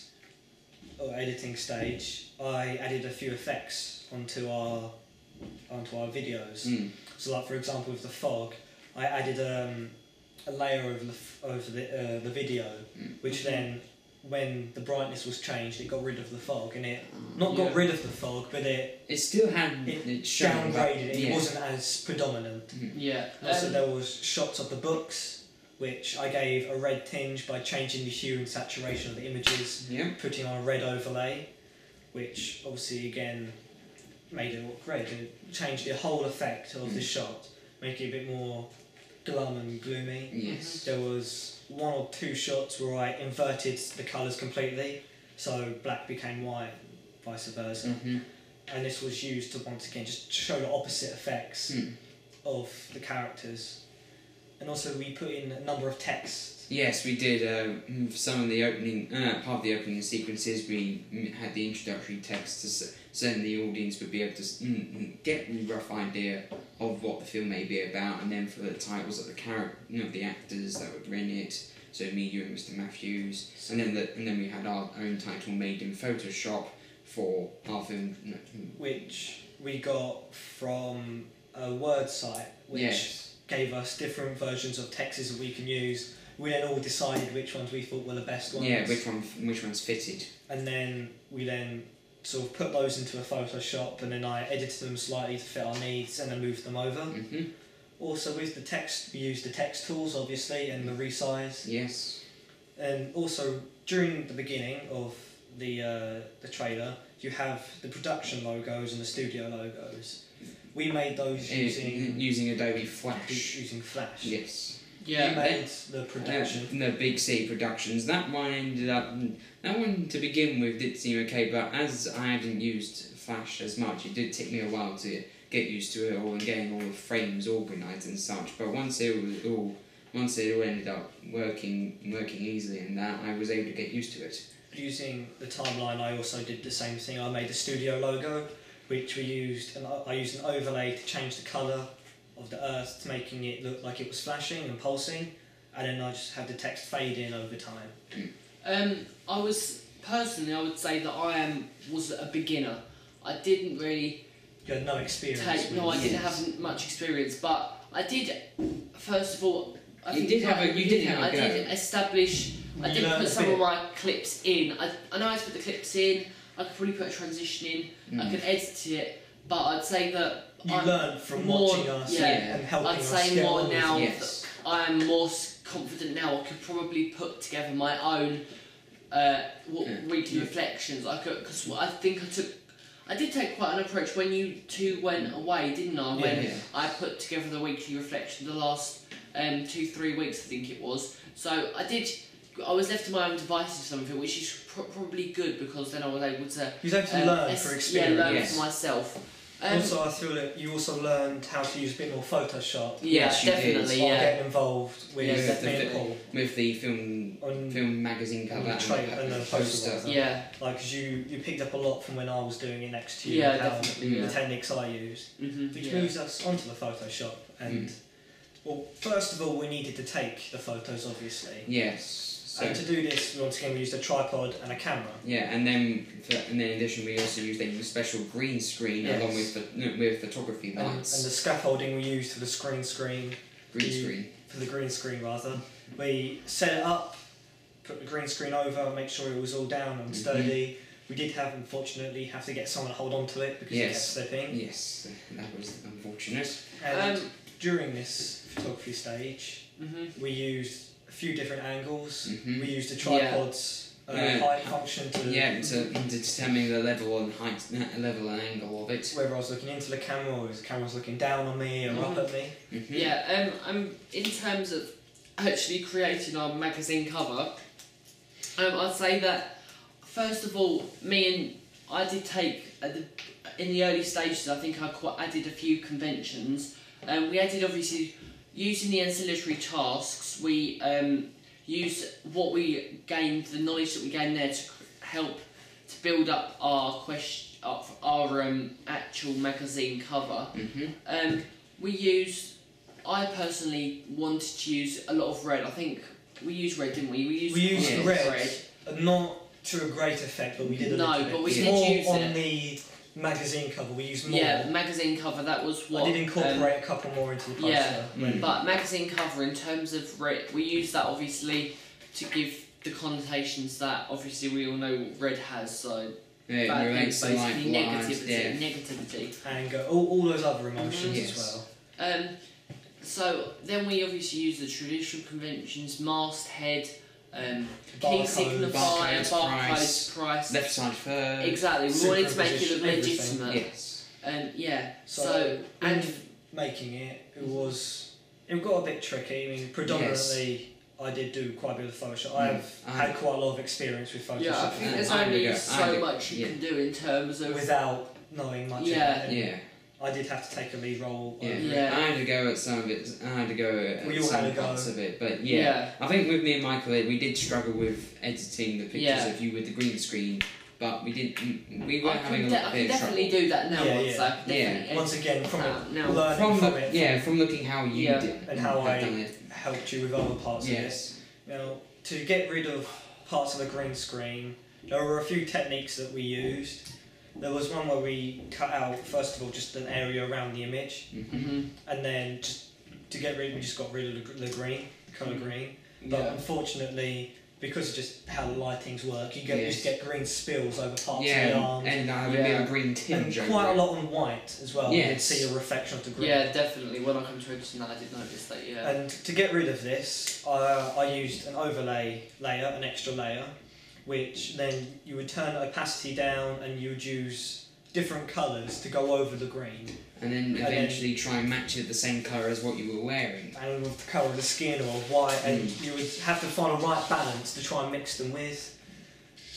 editing stage, I added a few effects onto our videos. So, like for example, with the fog, I added a layer over the video, which then, when the brightness was changed, it got rid of the fog, and it got rid of the fog, but it still had it downgraded it. It wasn't as predominant. Also, there was shots of the books, which I gave a red tinge by changing the hue and saturation of the images, putting on a red overlay, which obviously again made it look red, and it changed the whole effect of the shot, making it a bit more glum and gloomy. Yes. There was one or two shots where I inverted the colours completely, so black became white, vice versa. And this was used to once again just show the opposite effects of the characters. And also we put in a number of texts. Yes, we did. Some of the opening, part of the opening sequences, we had the introductory text so the audience would be able to get a rough idea of what the film may be about, and then for the titles of the actors that were in it. So me, you, and Mr. Matthews, and then we had our own title made in Photoshop for our film, which we got from a word site, which gave us different versions of texts that we can use. We then all decided which ones we thought were the best ones. Yeah, which ones fitted. And then we sort of put those into a Photoshop, and then I edited them slightly to fit our needs, and then moved them over. Also with the text, we used the text tools obviously, and the resize. Yes. And also during the beginning of the trailer, you have the production logos and the studio logos. We made those using Adobe Flash. Using Flash. Yes. Yeah. We made the production. The Big C Productions. That one to begin with did seem okay, but as I hadn't used Flash as much, it did take me a while to get used to it all and getting all the frames organised and such. But once it all ended up working easily in that, I was able to get used to it. Using the timeline, I also did the same thing. I made a studio logo, which we used, and I used an overlay to change the colour of the earth, to making it look like it was flashing and pulsing, and then I just had the text fade in over time. I would say that I was a beginner. I didn't really. You had no experience. I didn't have much experience, but I did. First of all, I did establish. I did put some of my clips in. I know how to put the clips in. I could probably put a transition in. I could edit it, but I'd say that you learned from watching us and helping us. I'd say more now. That I am more confident now. I could probably put together my own weekly reflections. I could, because I think I did take quite an approach when you two went away, didn't I? When I put together the weekly reflection the last 2-3 weeks, I think it was. So I was left to my own devices or something, which is probably good, because then I was able to. You was able to learn for experience. Yeah, learn for myself. Also, I feel that you also learned how to use a bit more Photoshop. Yes, definitely. While getting involved with the film magazine cover and the poster. Yeah, like, cause you picked up a lot from when I was doing it next to you. Yeah, definitely. The techniques I used, which moves us onto the Photoshop. And well, first of all, we needed to take the photos, obviously. Yes. So, and to do this, once again, we used a tripod and a camera. Yeah, and then in addition, we also used a special green screen along with photography lights. And the scaffolding we used for the green screen. We set it up, put the green screen over, make sure it was all down and sturdy. We did unfortunately have to get someone to hold on to it because it kept slipping. Yes, that was unfortunate. And during this photography stage, we used a few different angles. We used the tripod's height function to determine the level and angle of it. Whether I was looking into the camera or the camera was looking down on me or up at me. Yeah, in terms of actually creating our magazine cover, I'd say that first of all, I did take in the early stages. I think I did a few conventions. We added, obviously, using the ancillary tasks. We used what we gained, the knowledge that we gained there, to help to build up our actual magazine cover. I personally wanted to use a lot of red. I think we used red, didn't we? We used red, not to a great effect, but we did a little bit. But we did use on the magazine cover. We used more. Yeah, magazine cover. That was what I did incorporate a couple more into the poster. But magazine cover, in terms of red, we used that obviously to give the connotations that obviously we all know red has. So bad things, basically negativity, anger, all those other emotions as well. So then we obviously use the traditional conventions: masthead, key signifier, barcodes, price, left side first. Exactly. We wanted to make it look legitimate. Yes. So making it got a bit tricky. I mean, predominantly. I did do quite a bit of Photoshop. I've had quite a lot of experience with Photoshop. Yeah, I think there's only so much you can do in terms of without knowing much. Yeah. I did have to take a lead role. I had to go at some of it. I had to go at some parts of it. But I think with me and Michael, we did struggle with editing the pictures of you with the green screen. But we didn't. We were having a lot of trouble. I can definitely do that now. Once again, from looking how you did and how I helped you with other parts of it. Now, to get rid of parts of the green screen, there were a few techniques that we used. There was one where we cut out, first of all, just an area around the image, and then we just got rid of the green, colour green. But unfortunately, because of just how the lightings work, you used to get green spills over parts of Yeah, the arms. and I have a bit of green tinge And over quite a it. lot on white as well. Yes. You could see a reflection of the green. Yeah, definitely. When I come to registering that, I did notice that. Yeah. And to get rid of this, I used an overlay layer, an extra layer, which then you would turn opacity down and you would use different colours to go over the green. And then eventually try and match it the same colour as what you were wearing. And with the colour of the skin or white, and you would have to find a right balance to try and mix them with.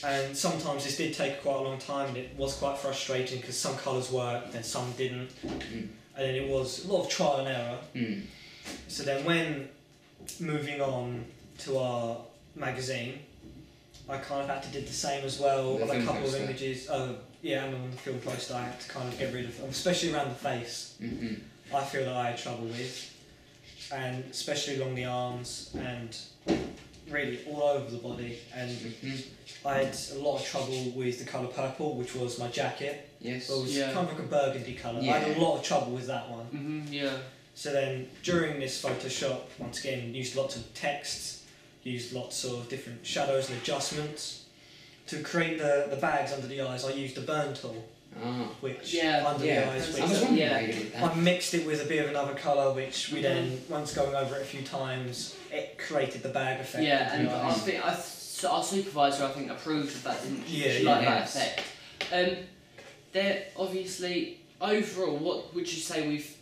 And sometimes this did take quite a long time, and it was quite frustrating because some colours worked and some didn't. And then it was a lot of trial and error. So then when moving on to our magazine, I kind of had to do the same as well. The Of a film couple poster. of images. And on the film poster I had to kind of get rid of them, especially around the face. I feel that I had trouble with, and especially along the arms and really all over the body. And I had a lot of trouble with the colour purple, which was my jacket. Yes. It was kind of like a burgundy colour. Yeah. I had a lot of trouble with that one. Yeah. So then during this Photoshop, once again, used lots of texts, used lots of different shadows and adjustments. To create the bags under the eyes, I used a burn tool, which under the eyes, I was wondering how you did that. I mixed it with a bit of another colour, which we then, once going over it a few times, it created the bag effect. Yeah, and under the I eyes. think our supervisor, I think, approved of that, didn't she? Yeah, She liked yes. that effect. There, obviously, overall, what would you say we've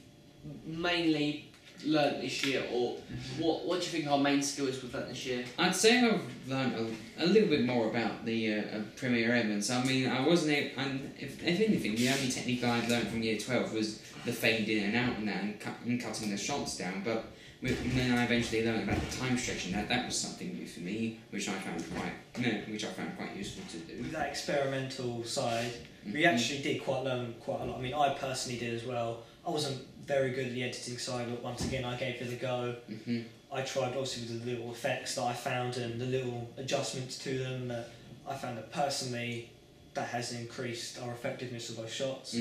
mainly learnt this year, or what do you think our main skill is we've learnt this year? I'd say I've learned a little bit more about the Premiere Elements. I mean, I wasn't able, and if anything, the only technique I'd learned from year 12 was the fade in and out and that, and cutting the shots down. But then I eventually learned about the time stretching. That was something new for me, which I found quite useful to do. With that experimental side, we actually did learn quite a lot. I mean, I personally did as well. I wasn't very good at the editing side, but once again, I gave it a go. I tried obviously with the little effects that I found and the little adjustments to them. That I found that personally, that has increased our effectiveness of those shots.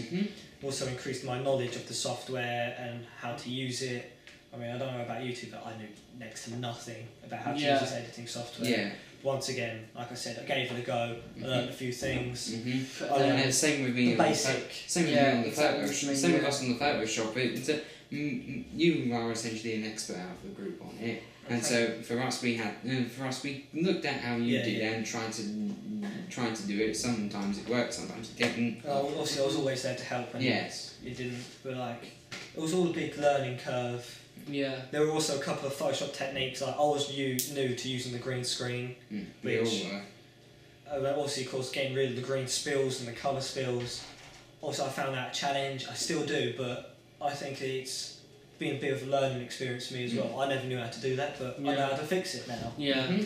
Also increased my knowledge of the software and how to use it. I mean, I don't know about YouTube, but I knew next to nothing about how to use this editing software. Yeah. Once again, like I said, I gave it a go. I learned a few things. And same with me. Basic. Same with me on the Photoshop. Same with us on the Photoshop. You are essentially an expert out of the group on it, and so for us we looked at how you did and tried to do it. Sometimes it worked, sometimes it didn't. Obviously, I was always there to help. And it didn't. But it was all a big learning curve. Yeah. There were also a couple of Photoshop techniques. I was new to using the green screen. We all were. Obviously, of course, getting rid of the green spills and the colour spills. Also, I found that a challenge. I still do, but I think it's been a bit of a learning experience for me as well. I never knew how to do that, but I know how to fix it now. Yeah.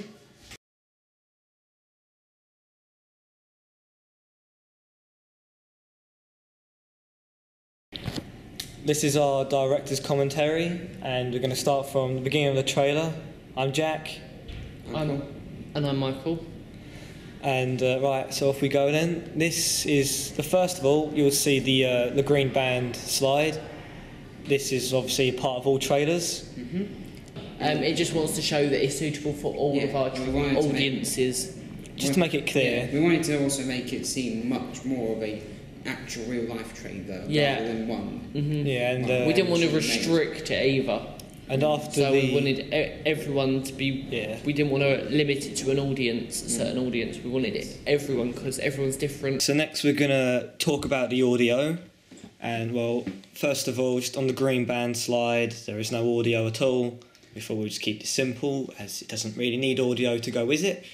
This is our director's commentary, and we're going to start from the beginning of the trailer. I'm Jack. And I'm Michael. And right, so off we go then. This is first of all, you'll see the green band slide. This is obviously a part of all trailers. It just wants to show that it's suitable for all of our audiences. Just to make it clear. We wanted to also make it seem much more of a actual real life trailer rather than one. Yeah, and we didn't want to restrict it either. And after so we wanted everyone to be. We didn't want to limit it to an audience, a certain audience. We wanted it everyone because everyone's different. So next we're gonna talk about the audio, and well, first of all, just on the green band slide, there is no audio at all. Before we just keep it simple, as it doesn't really need audio to go with it.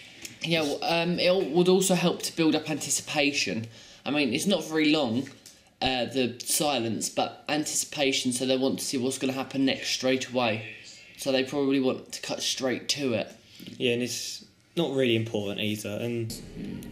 Yeah, it would also help to build up anticipation. I mean, it's not very long, the silence, but anticipation, so they want to see what's going to happen next straight away. So they probably want to cut straight to it. Yeah, and it's not really important either. And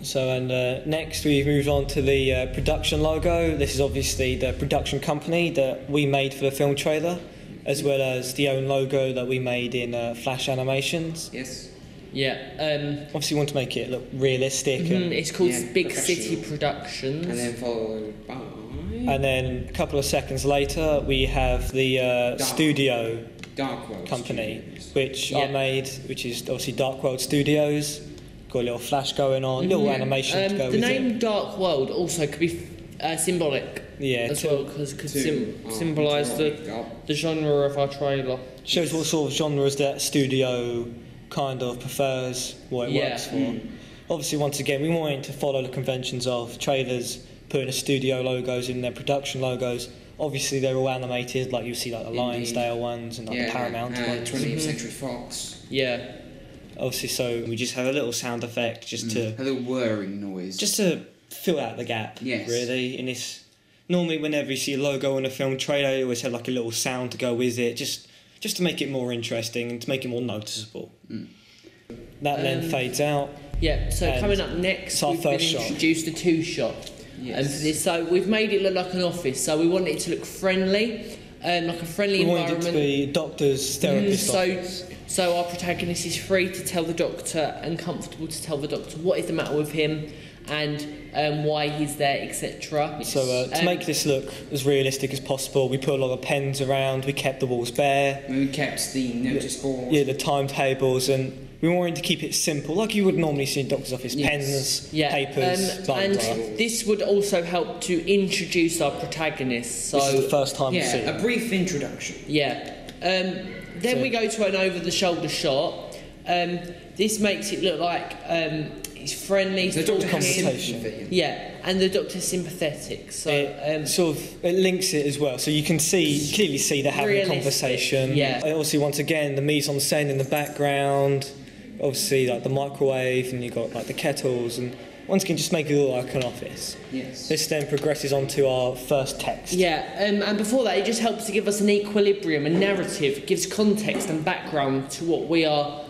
so, next we move on to the production logo. This is obviously the production company that we made for the film trailer, as well as the own logo that we made in Flash Animations. Yes. Yeah. Obviously, we want to make it look realistic. And it's called Big City Productions. And then followed by. And then a couple of seconds later, we have the studio Dark World company, Studios. which I made, which is obviously Dark World Studios. Got a little flash going on, little animation to go the with name it. Dark World also could be symbolic as well, because it could symbolise the genre of our trailer. Shows what sort of genres that studio kind of prefers, what it works for. Obviously, once again, we wanted to follow the conventions of trailers putting the studio logos in their production logos. Obviously, they're all animated, like you see, like the Lionsdale ones and like the Paramount ones. 20th Century Fox. Yeah. Obviously, so we just have a little sound effect just to a little whirring noise, just to fill out the gap. Yes. Really, in this. Normally, whenever you see a logo on a film trailer, you always have like a little sound to go with it, just to make it more interesting and to make it more noticeable. That then fades out. Yeah, so coming up next, we've been introduced a two-shot. Yes. For this, so we've made it look like an office. So we want it to look friendly, like a friendly environment. We wanted it to be doctor's therapist office. So our protagonist is free to tell the doctor and comfortable to tell the doctor what is the matter with him and why he's there, etc. So to make this look as realistic as possible, we put a lot of pens around. We kept the walls bare. We kept the notice board. Yeah, the timetables, and we wanted to keep it simple, like you would normally see in a doctor's office. Pens, papers, and this would also help to introduce our protagonist. So this is the first time we see a brief introduction. Yeah. Then we go to an over-the-shoulder shot. This makes it look like he's friendly. The doctor has conversation. Yeah, and the doctor's sympathetic. So it links it as well, so you can clearly see they're having a conversation. Yeah. Obviously, once again, the mise en scène in the background. Obviously, like the microwave, and you've got like the kettles, and once again, just make it look like an office. Yes. This then progresses on to our first text. Yeah, and before that, it just helps to give us an equilibrium, a narrative. It gives context and background to what we are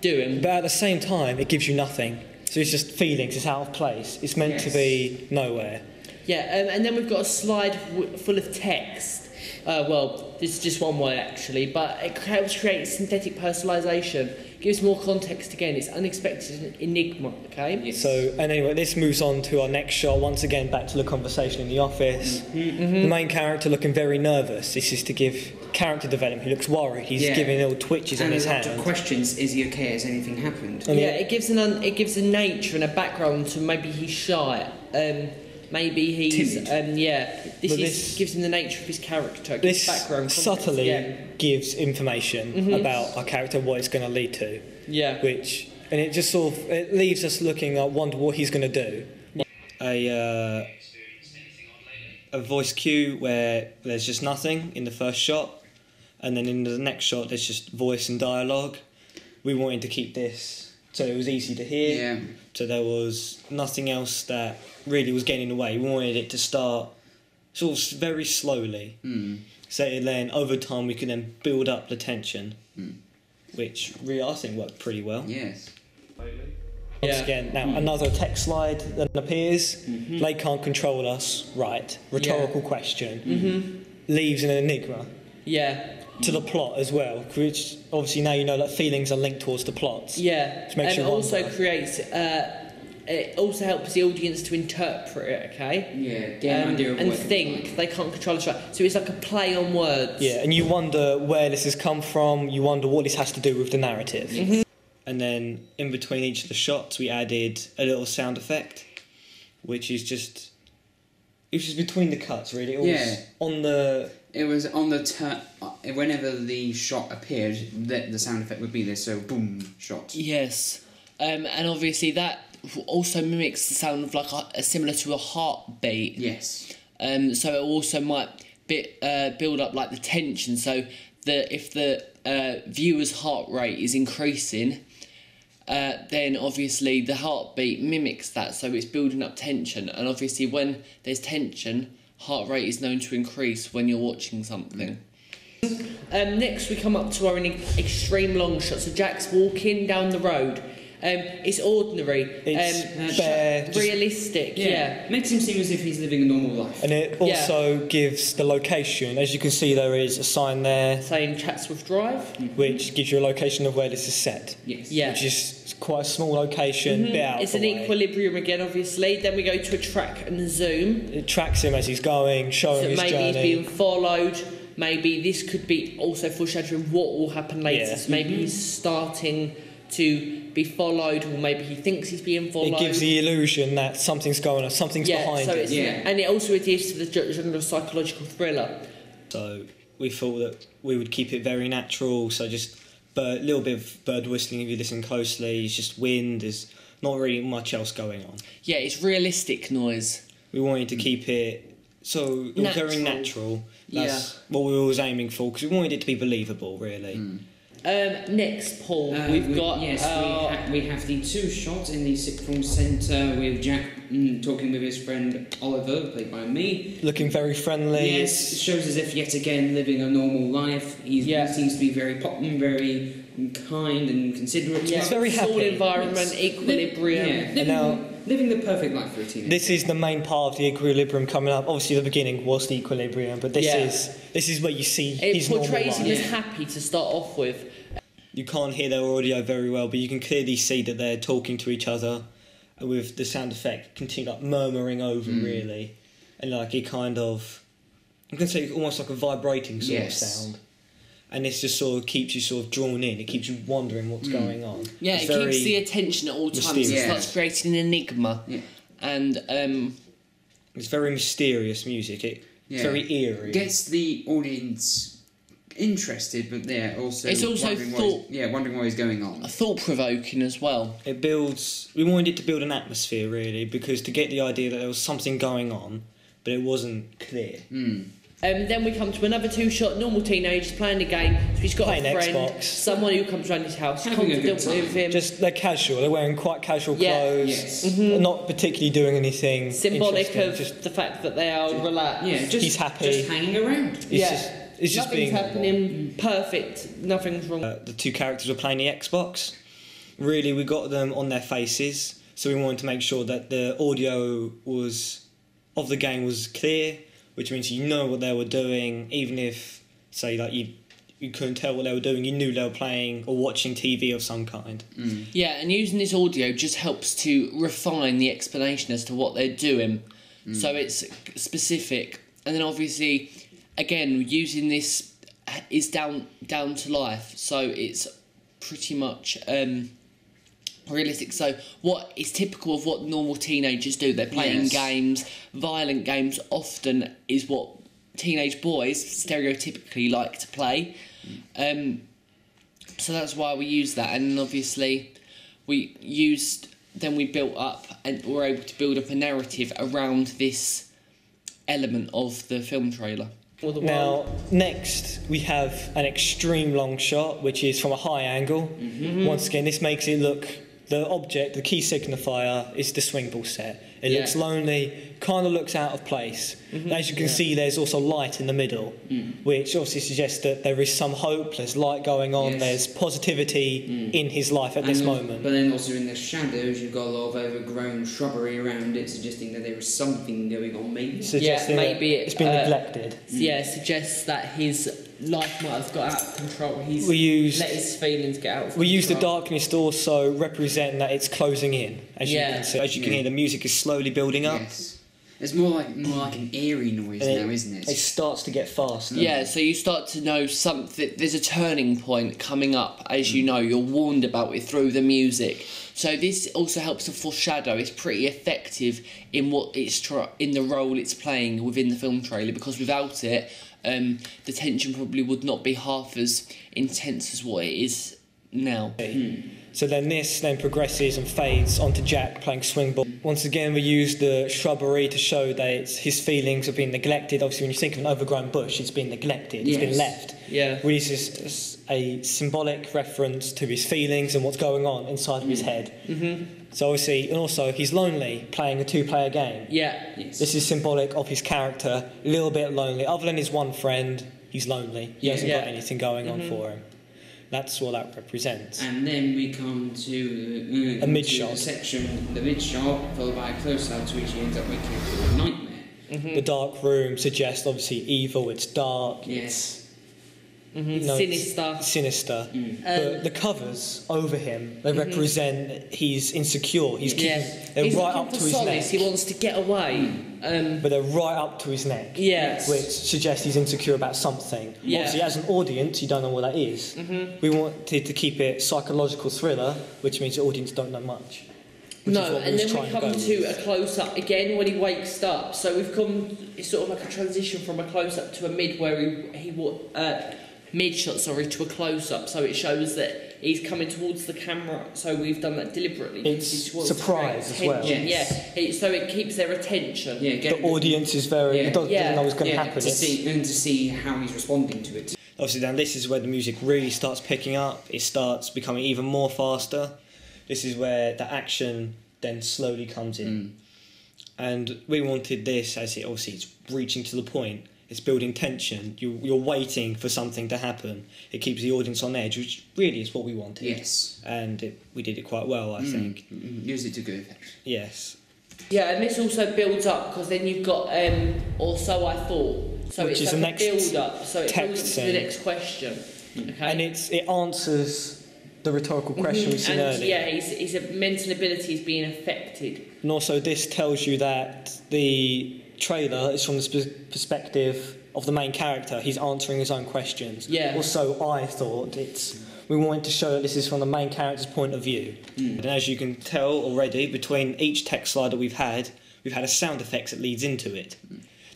doing. But at the same time, it gives you nothing. So it's just feelings, it's out of place. It's meant to be nowhere. Yeah, and then we've got a slide full of text. Well, this is just one word actually, but it helps create synthetic personalisation. Gives more context again. It's unexpected enigma. Okay. Yes. So, and anyway, this moves on to our next shot. Once again, back to the conversation in the office. The main character looking very nervous. This is to give character development. He looks worried. He's giving little twitches on his hand. And the doctor questions, "Is he okay? Has anything happened?" And it gives a nature and a background to maybe he's shy. Maybe he's This gives him the nature of his character. This background subtly gives information about our character, what it's going to lead to. Yeah. And it just sort of it leaves us looking at wonder what he's going to do. A voice cue where there's just nothing in the first shot, and then in the next shot there's just voice and dialogue. We wanted to keep this so it was easy to hear. Yeah. So there was nothing else that really was getting in the way. We wanted it to start sort of very slowly. So then over time we could then build up the tension, which really I think worked pretty well. Yes. Once again, now another text slide that appears. They can't control us, right? Rhetorical question. Leaves an enigma. Yeah. To the plot as well, which obviously now you know that feelings are linked towards the plots. Yeah. Which makes and you also wonder. creates. It also helps the audience to interpret it. Okay. Yeah. Get an idea of and what think they can't control us, right? So it's like a play on words. Yeah, and you wonder where this has come from. You wonder what this has to do with the narrative. And then in between each of the shots, we added a little sound effect, which is just between the cuts, really. It was on the whenever the shot appeared, the sound effect would be there. So boom, shot. Yes, and obviously that also mimics the sound of like similar to a heartbeat. Yes. So it also might build up like the tension. So if the viewer's heart rate is increasing, then obviously the heartbeat mimics that, so it's building up tension. And obviously when there's tension, heart rate is known to increase when you're watching something. Next we come up to our extreme long shot. So Jack's walking down the road. It's ordinary. It's bare, realistic. Yeah. Makes him seem as if he's living a normal life. And it also gives the location. As you can see, there is a sign there saying Chatsworth Drive, which gives you a location of where this is set. Yes. Yeah. Which is quite a small location, bit out It's of an the way. equilibrium again, obviously. Then we go to a track and zoom. It tracks him as he's going, showing So his maybe journey. he's being followed. maybe this could be also foreshadowing what will happen later. Yeah. So maybe he's starting to be followed, or maybe he thinks he's being followed. It gives the illusion that something's going on, something's behind it. And it also adheres to the genre of psychological thriller. So we thought that we would keep it very natural, so just a little bit of bird whistling if you listen closely, it's just wind, there's not really much else going on. Yeah, it's realistic noise. We wanted to keep it so very natural. That's what we were always aiming for, because we wanted it to be believable, really. Next, Paul, we've got... Yes, we have the 2 shot in the sixth form centre with Jack talking with his friend Oliver, played by me. Looking very friendly. Yes, it shows as if yet again living a normal life. He seems to be very very kind and considerate. Yeah, it's very happy. Full environment, equilibrium. Living the perfect life for a teenager. This is the main part of the equilibrium coming up. Obviously, the beginning was the equilibrium, but this is where you see his normal life. It portrays him as happy to start off with. You can't hear their audio very well, but you can clearly see that they're talking to each other with the sound effect continue murmuring over, really. And it kind of, you can say almost like a vibrating sort of sound. And this just sort of keeps you sort of drawn in. It keeps you wondering what's going on. Yeah, it keeps the attention at all times. It starts creating an enigma. Yeah. And it's very mysterious music. It's very eerie. Gets the audience interested, but also it's also wondering what is going on. Thought-provoking as well. It builds. We wanted it to build an atmosphere, really, because to get the idea that there was something going on, but it wasn't clear. Then we come to another 2-shot, normal teenagers playing a game. So he's got playing a friend, Xbox. someone who comes around his house, having confident with him. Just they're casual. They're wearing quite casual clothes. Not particularly doing anything. Symbolic of the fact that they are relaxed. Yeah, he's happy. Just hanging around. It's just nothing's happening. Perfect. Nothing's wrong. The 2 characters were playing the Xbox. Really, we got them on their faces, so we wanted to make sure that the audio of the game was clear, which means you know what they were doing, even if, say, you couldn't tell what they were doing, you knew they were playing or watching TV of some kind. Yeah, and using this audio just helps to refine the explanation as to what they're doing. So it's specific. And then obviously, again, using this is down to life. So it's pretty much realistic. So what is typical of what normal teenagers do? They're playing games. Violent games often is what teenage boys stereotypically like to play. So that's why we use that. And obviously we built up and were able to build up a narrative around this element of the film trailer. Now, next we have an extreme long shot, which is from a high angle. Once again, this makes it look, the key signifier is the swing ball set. It looks lonely, kind of looks out of place. As you can see, there's also light in the middle, which obviously suggests that there is some hope, there's light going on, there's positivity in his life at this moment. But then also in the shadows, you've got a lot of overgrown shrubbery around it, suggesting that there is something going on, maybe. Suggesting maybe it's been neglected. Yeah, suggests that his life might have got out of control. Let his feelings get out of control. We use the darkness to also represent that it's closing in. As you can see, as you can hear, the music is slowly building up. Yes. It's more like an eerie noise now, isn't it? It starts to get faster. Yeah, so you start to know something. There's a turning point coming up, as you know. You're warned about it through the music. So this also helps to foreshadow. It's pretty effective in what in the role it's playing within the film trailer, because without it, the tension probably would not be half as intense as what it is now. So then this progresses and fades onto Jack playing swing ball. Once again, we use the shrubbery to show that his feelings have been neglected. Obviously, when you think of an overgrown bush, it's been neglected, it's been left. Yeah. We use this as a symbolic reference to his feelings and what's going on inside of his head. So obviously, and also he's lonely playing a 2-player game. Yeah. This is symbolic of his character, a little bit lonely. Other than his one friend, he's lonely. He hasn't got anything going on for him. That's what that represents. And then we come to a mid-shot. The mid-shot, followed by a close-up to which he ends up waking up from a nightmare. The dark room suggests, obviously, evil, it's dark. Yes. Sinister. But the covers over him, they represent he's insecure. He's right up to his neck. He wants to get away. But they're right up to his neck. Yes. Which suggests he's insecure about something. Yeah. Obviously, as an audience, you don't know what that is. We wanted to keep it psychological thriller, which means the audience don't know much. No, and then we come to a close-up again when he wakes up. So we've come, it's sort of like a transition from a close-up to a mid, where mid-shot, to a close-up. So it shows that he's coming towards the camera. So we've done that deliberately. It's surprise as well. Yes. So it keeps their attention. Yeah, the audience is very doesn't know what's going to happen. To see how he's responding to it. Obviously, then this is where the music really starts picking up. It starts becoming even more faster. This is where the action then slowly comes in. And we wanted this, as it obviously it's reaching to the point, it's building tension, you're waiting for something to happen. It keeps the audience on edge, which really is what we wanted. Yes. And we did it quite well, I think. Used it to good effect. Yes. Yeah, and this also builds up, because then you've got, or so I thought. So which it's is like the a next build-up, so it builds up to the next question. Okay? And it answers the rhetorical question we've seen earlier. Yeah, his mental ability is being affected. And also this tells you that the trailer is from the perspective of the main character. He's answering his own questions. Yeah. Also, I thought we wanted to show that this is from the main character's point of view. And as you can tell already, between each text slide that we've had a sound effect that leads into it.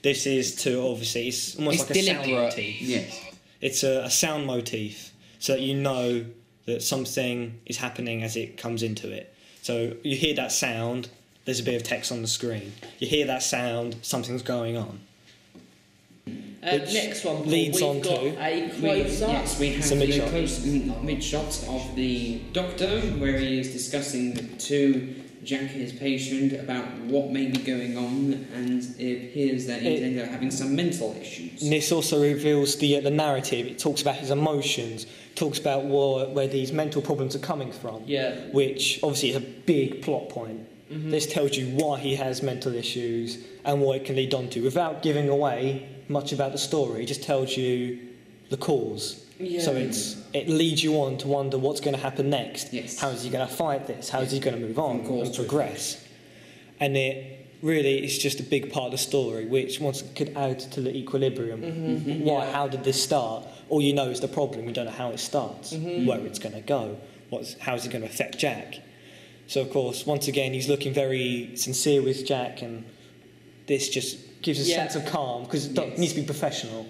This is to, obviously, it's almost like a sound motif. Yes. It's a sound motif, so that you know that something is happening as it comes into it. So you hear that sound, there's a bit of text on the screen. You hear that sound, something's going on. Next one, Paul, leads on to a close-up. Yes, we have the close mid-shot of the doctor, where he is discussing to Jack, his patient, about what may be going on, and it appears that he's ended up having some mental issues. And this also reveals the narrative. It talks about his emotions, talks about where these mental problems are coming from, which obviously is a big plot point. This tells you why he has mental issues and what it can lead on to, without giving away much about the story. It just tells you the cause. So it leads you on to wonder what's going to happen next. Yes. How is he going to fight this? How is he going to move on and progress? And it really is just a big part of the story, which once could add to the equilibrium. Why? How did this start? All you know is the problem. You don't know how it starts, where it's going to go, how is it going to affect Jack. So of course, once again, he's looking very sincere with Jack, and this just gives a sense of calm, because it needs to be professional.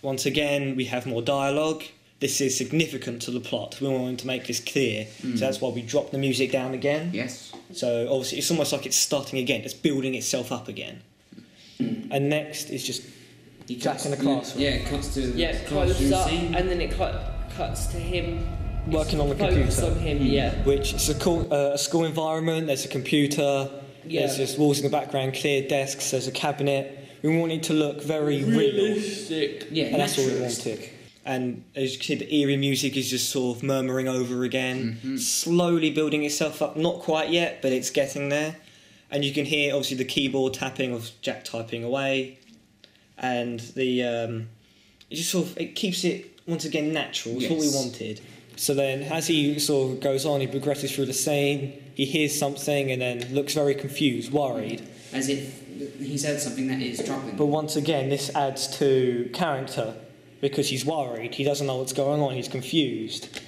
Once again, we have more dialogue. This is significant to the plot. We wanted to make this clear, so that's why we dropped the music down again. Yes. So obviously, it's almost like it's starting again. It's building itself up again. And next is just Jack in the classroom. Yeah, it cuts to the close up, scene. and then it cuts to him working on the computer. On him, which is a school environment. There's a computer. There's just walls in the background, clear desks. There's a cabinet. We wanted to look very realistic. And that's all we wanted. And as you can see, the eerie music is just sort of murmuring over again, slowly building itself up. Not quite yet, but it's getting there. And you can hear obviously the keyboard tapping of Jack typing away, and it just it keeps it once again natural. It's what we wanted. So then, as he sort of goes on, he progresses through the scene. He hears something and then looks very confused, worried, as if he said something that is troubling. But once again, this adds to character, because he's worried. He doesn't know what's going on. He's confused.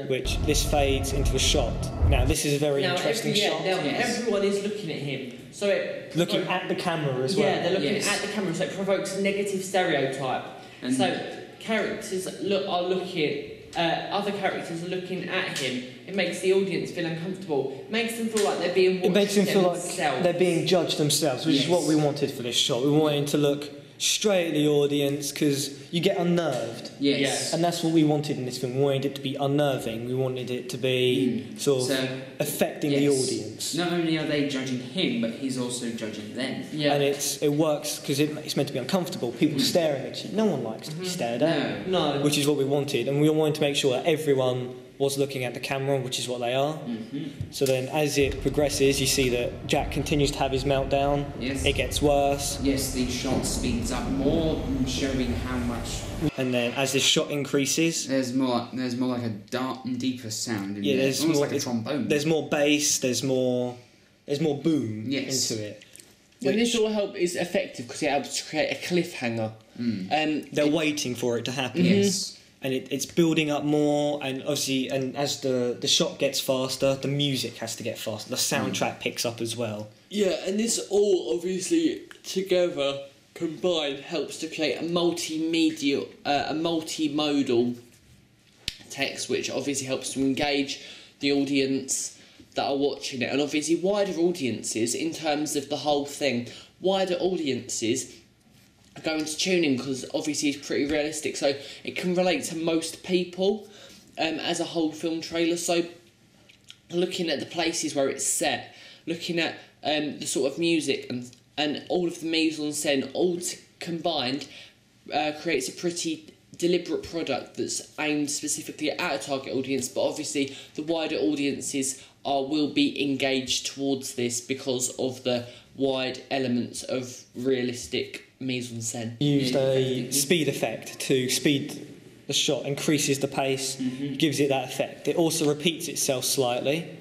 Which this fades into a shot. Now this is a very interesting shot. Now everyone is looking at him, so looking at the camera as well. Yeah, they're looking at the camera, so it provokes a negative stereotype. And so characters are looking. Other characters are looking at him. It makes the audience feel uncomfortable. It makes them feel like they're being watched. It makes them feel like they're being judged themselves, which is what we wanted for this shot. We wanted to look straight at the audience, because you get unnerved. Yes. And that's what we wanted in this film. We wanted it to be unnerving. We wanted it to be sort of affecting the audience. Not only are they judging him, but he's also judging them. Yeah. And it works because it's meant to be uncomfortable. People staring at you. No one likes to be stared at. No. Which is what we wanted. And we wanted to make sure that everyone was looking at the camera, which is what they are. Mm-hmm. So then as it progresses, you see that Jack continues to have his meltdown. Yes. It gets worse. Yes, the shot speeds up more, showing how much. And then as this shot increases, There's more like a dark and deeper sound in yeah, there. there's Almost more, like a trombone. there's more bass, there's more boom Yes. into it. And this all help is effective because it helps to create a cliffhanger. They're waiting for it to happen. Yes. And it's building up more, and obviously, and as the shot gets faster, the music has to get faster. The soundtrack picks up as well. Yeah, and this all obviously together combined helps to create a multimedia, a multimodal text, which obviously helps to engage the audience that are watching it, and obviously wider audiences in terms of the whole thing. Wider audiences are going to tune in because obviously it's pretty realistic, so it can relate to most people as a whole film trailer. So looking at the places where it's set, looking at the sort of music and all of the mise en scène all combined creates a pretty deliberate product that's aimed specifically at a target audience, but obviously the wider audiences will be engaged towards this because of the wide elements of realistic mise en scène. Used a speed effect to speed the shot, increases the pace, gives it that effect. It also repeats itself slightly,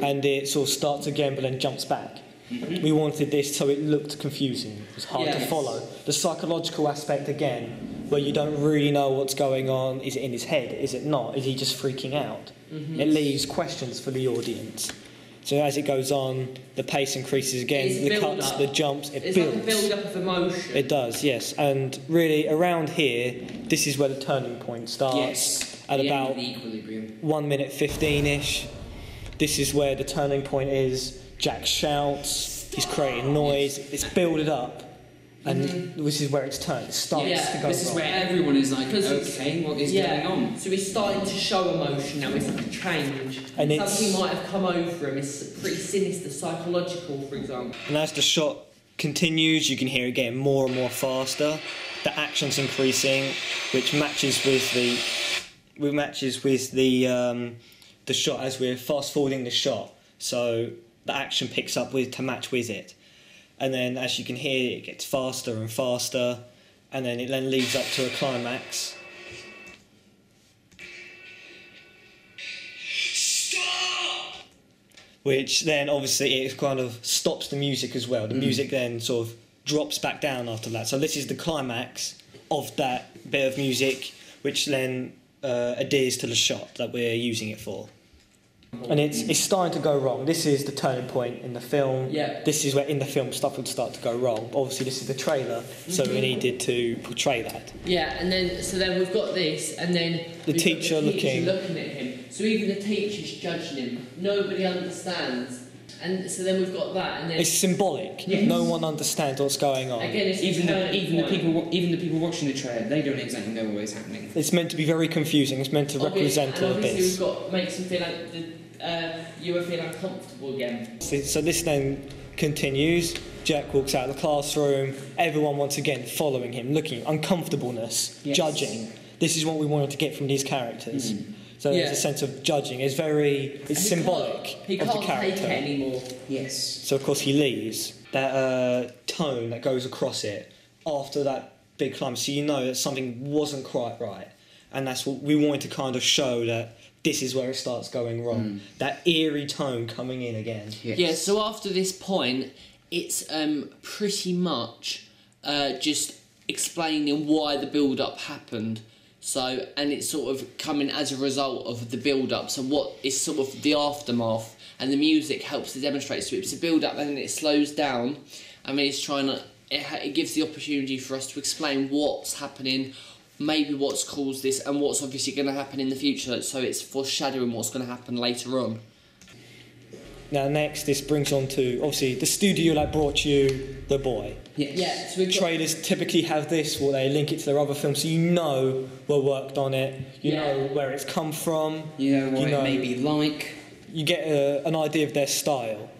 and it sort of starts again but then jumps back. We wanted this so it looked confusing. It was hard to follow. The psychological aspect again, where you don't really know what's going on. Is it in his head? Is it not? Is he just freaking out? It leaves questions for the audience. So as it goes on, the pace increases again, the cuts, the jumps, it builds. It's like a build-up of emotion. It does, yes. And really, around here, this is where the turning point starts. At about 1 minute 15-ish. This is where the turning point is. Jack shouts, he's creating noise, it's builded up. And this is where it's turned. It starts to go this is wrong. where everyone is like, okay, what is going on? So he's starting to show emotion now. It's like a change. And something might have come over him. It's pretty sinister, psychological, for example. And as the shot continues, you can hear it getting more and more faster. The action's increasing, which matches with the shot as we're fast forwarding the shot. So the action picks up to match with it. And then, as you can hear, it gets faster and faster, and then it then leads up to a climax. Stop! Which then, obviously, it kind of stops the music as well. The music then sort of drops back down after that. So this is the climax of that bit of music, which then adheres to the shot that we're using it for. And it's starting to go wrong. This is the turning point in the film. Yeah. This is where in the film stuff would start to go wrong. Obviously, this is the trailer, so we needed to portray that. Yeah, and then we've got this, and then The teacher looking at him. So even the teacher's judging him. Nobody understands. And so then we've got that, and then it's symbolic. Yes. No one understands what's going on. again, it's Even the people watching the trailer, they don't exactly know what is happening. It's meant to be very confusing. It's meant to represent all obviously this. we've got makes him feel like you will feel uncomfortable again. So this then continues. Jack walks out of the classroom. Everyone once again following him, looking uncomfortableness, judging. This is what we wanted to get from these characters. So there's a sense of judging. It's symbolic He of can't the character. take it anymore. Yes. So of course he leaves. That tone that goes across it after that big climb, so you know that something wasn't quite right, and that's what we wanted to kind of show, that this is where it starts going wrong. That eerie tone coming in again. Yes. Yeah. So after this point, it's pretty much just explaining why the build-up happened. So, and it's sort of coming as a result of the build-up. So what is sort of the aftermath, and the music helps to demonstrate. So it's a build-up and then it slows down. I mean, it's trying to, it gives the opportunity for us to explain what's happening, maybe what's caused this, and what's obviously going to happen in the future. So it's foreshadowing what's going to happen later on. Now next, this brings on to, obviously, the studio that brought you The Boy. Yes. Yeah, so we've got, Trailers typically have this, where they link it to their other films, so you know what worked on it, you know where it's come from. You know what it may be like. You get an idea of their style.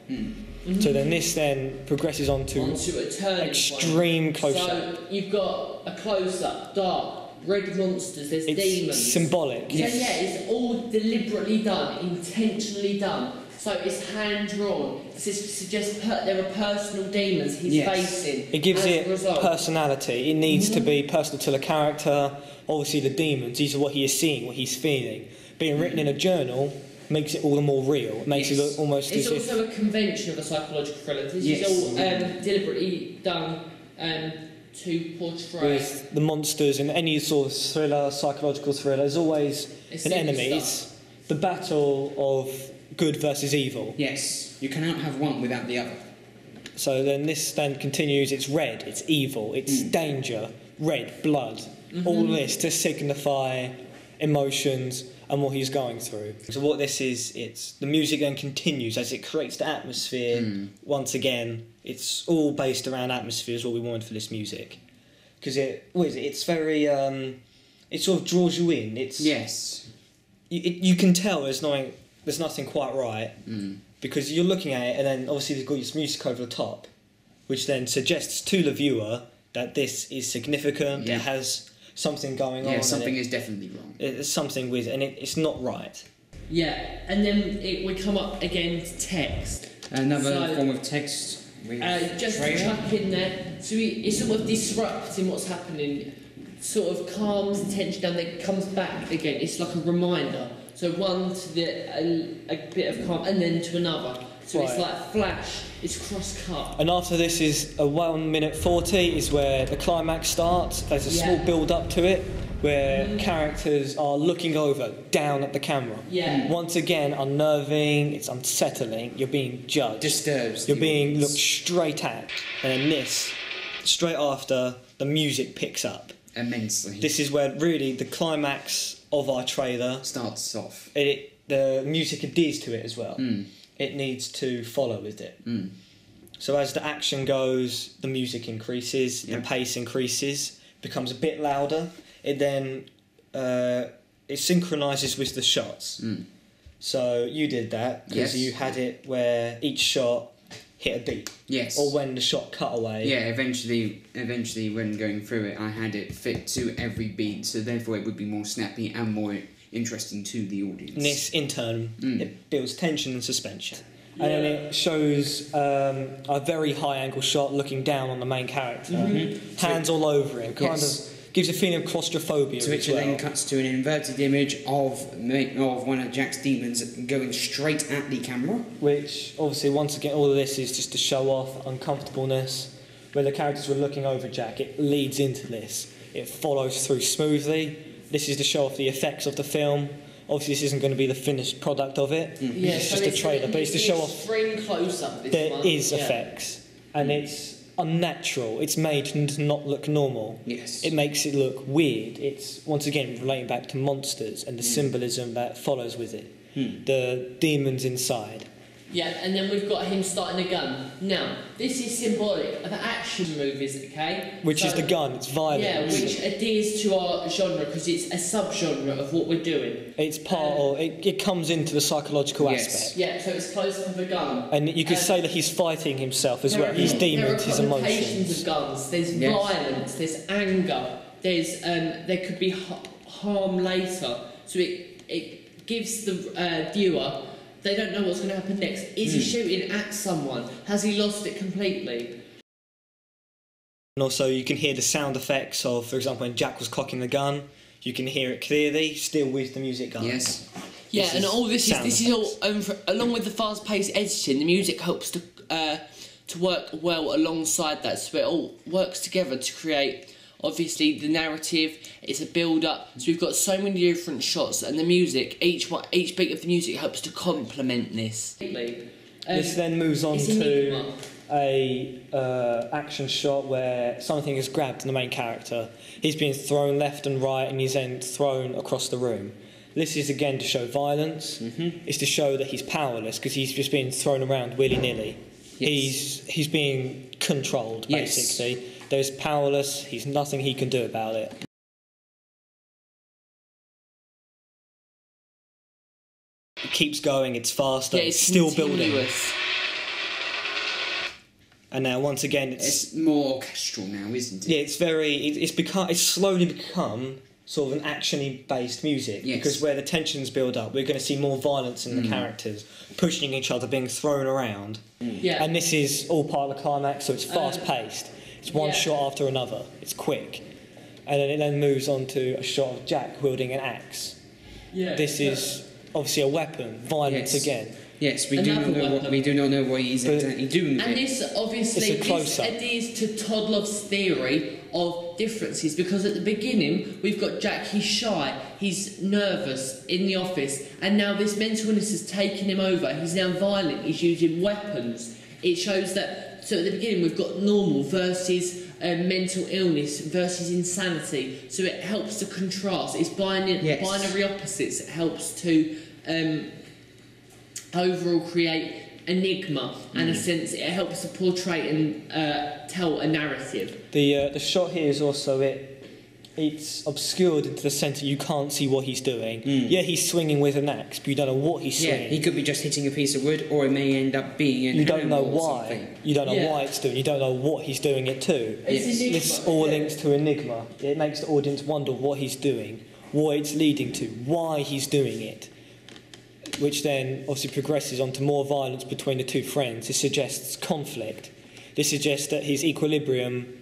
So then this then progresses onto onto a turning extreme point. close-up. So you've got a close-up, dark, red monsters, there's it's demons. symbolic. So yeah, it's all deliberately done, intentionally done. So it's hand-drawn. This suggests there are personal demons he's facing. It gives it personality. It needs to be personal to the character. Obviously the demons, these are what he is seeing, what he's feeling. Being written in a journal makes it all the more real. It makes it look almost it's as if... It's also a convention of a psychological thriller. This is all deliberately done to portray... With the monsters in any sort of thriller, psychological thriller, there's always an enemy. It's the battle of good versus evil. Yes, you cannot have one without the other. So then this then continues, it's red, it's evil, it's danger, red, blood. All this to signify emotions and what he's going through. So what this is, it's the music then continues as it creates the atmosphere. Once again, it's all based around atmosphere is what we wanted for this music. Because it's very, it sort of draws you in. It's you can tell there's nothing quite right because you're looking at it and then obviously they've got this music over the top, which then suggests to the viewer that this is significant. It has something going on. Yeah, something is definitely wrong. It's something with, and it's not right. Yeah, and then we come up against text. Another form of text. Just to chuck in there, so it's sort of disrupting what's happening, sort of calms the tension down, then comes back again. It's like a reminder. So one to a bit of calm, and then to another. So it's like flash, it's cross-cut. And after this is a 1 minute 40 is where the climax starts. There's a small build-up to it, where characters are looking down at the camera. Once again, unnerving, it's unsettling, you're being judged. Disturbs. You're being looked straight at. And then this, straight after, the music picks up. Immensely. This is where really the climax of our trailer starts off. The music adheres to it as well. It needs to follow with it. So as the action goes, the music increases, the pace increases, becomes a bit louder. It then it synchronises with the shots. So you did that because you had it where each shot hit a beat. Yes. Or when the shot cut away. Yeah, eventually when going through it, I had it fit to every beat, so therefore it would be more snappy and more interesting to the audience. And this, in turn, it builds tension and suspension. And then it shows a very high-angle shot looking down on the main character. Hands all over him. Kind of gives a feeling of claustrophobia which then cuts to an inverted image of one of Jack's demons going straight at the camera. Which, obviously, once again, all of this is just to show off uncomfortableness. Where the characters were looking over Jack, it leads into this. It follows through smoothly. This is to show off the effects of the film. Obviously, this isn't going to be the finished product of it. It's just a trailer, but it's to show off there is effects, and it's unnatural. It's made to not look normal. Yes. It makes it look weird. It's, once again, relating back to monsters and the symbolism that follows with it. The demons inside. Yeah, and then we've got him starting a gun. Now, this is symbolic of action movies, okay? Which is the gun, it's violence. Yeah, which adheres to our genre because it's a sub-genre of what we're doing. It's part of, it comes into the psychological aspect. Yeah, so it's close to the gun. And you could say that he's fighting himself as well, his demons, his emotions. Of guns. There's violence, there's anger, there could be harm later. So it gives the viewer... They don't know what's going to happen next. Is he shooting at someone? Has he lost it completely? And also you can hear the sound effects of, for example, when Jack was cocking the gun, you can hear it clearly, still with the music going. Yes. Yeah, and all this is all, along with the fast-paced editing, the music helps to work well alongside that, so it all works together to create... Obviously, the narrative, it's a build-up, so we've got so many different shots, and the music, each beat of the music helps to complement this. This then moves on to a action shot where something is grabbed the main character. He's being thrown left and right, and he's then thrown across the room. This is again to show violence. It's to show that he's powerless because he's just being thrown around willy-nilly. Yes. He's being controlled, basically. There's powerless, he's nothing he can do about it. It keeps going, it's faster, it's still building. And now once again it's more orchestral now, isn't it? Yeah, it's slowly become sort of an action-y based music, Yes. because where the tensions build up, we're going to see more violence in the characters, pushing each other, being thrown around. Yeah. And this is all part of the climax, so it's fast-paced. It's one yeah. shot after another. It's quick. And then it then moves on to a shot of Jack wielding an axe. Yeah. This is obviously a weapon, violence Yes. again. Yes, we do not Another know weapon. we do not know what he's But- exactly doing with And it. this obviously It's a close-up. adheres to Todlov's theory of differences, because at the beginning we've got Jack, he's shy, he's nervous in the office, and now this mental illness has taken him over. He's now violent, he's using weapons. It shows that, so at the beginning we've got normal versus mental illness versus insanity, so it helps to contrast. It's binary opposites. It helps to overall create enigma and a sense. It helps to portray and tell a narrative. The shot here is also it's obscured into the centre. You can't see what he's doing. Yeah, he's swinging with an axe, but you don't know what he's Yeah, swinging. he could be just hitting a piece of wood, or it may end up being an You don't know animal or why. something. You don't know Yeah. why it's doing. You don't know what he's doing it to. It's Yes. enigma. This all yeah. links to enigma. It makes the audience wonder what he's doing, what it's leading to, why he's doing it. Which then obviously progresses onto more violence between the two friends. This suggests conflict. This suggests that his equilibrium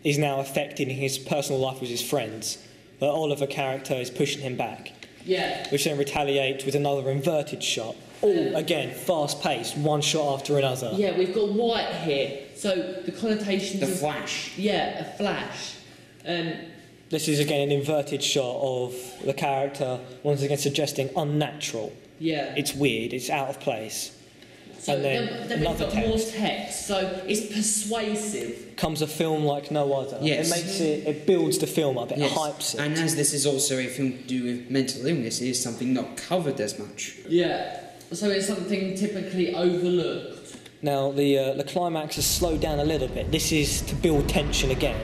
is now affecting his personal life with his friends. The Oliver character is pushing him back, Yeah. which then retaliates with another inverted shot. All again fast-paced, one shot after another. Yeah, we've got white here, so the connotations The of... flash. Yeah, a flash. This is again an inverted shot of the character once again suggesting unnatural. Yeah. It's weird. It's out of place. So and then then we've another got more text, so it's persuasive. Comes a film like no other. Yes. It makes it builds the film up. It Yes. hypes it. And as this is also a film to do with mental illness, it is something not covered as much. Yeah. So it's something typically overlooked. Now the climax has slowed down a little bit. This is to build tension again.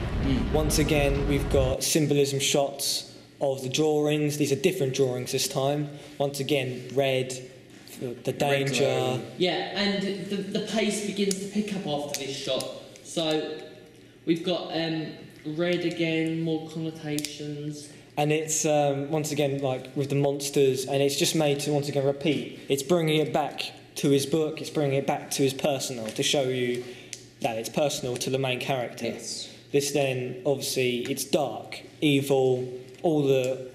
Once again, we've got symbolism shots of the drawings. These are different drawings this time. Once again, red, the danger. glow. Yeah, and the pace begins to pick up after this shot. So we've got red again, more connotations. And it's once again like with the monsters, and it's just made to once again repeat. It's bringing it back to his book. It's bringing it back to his personal to show you that it's personal to the main character. Yes. This then obviously it's dark, evil, all the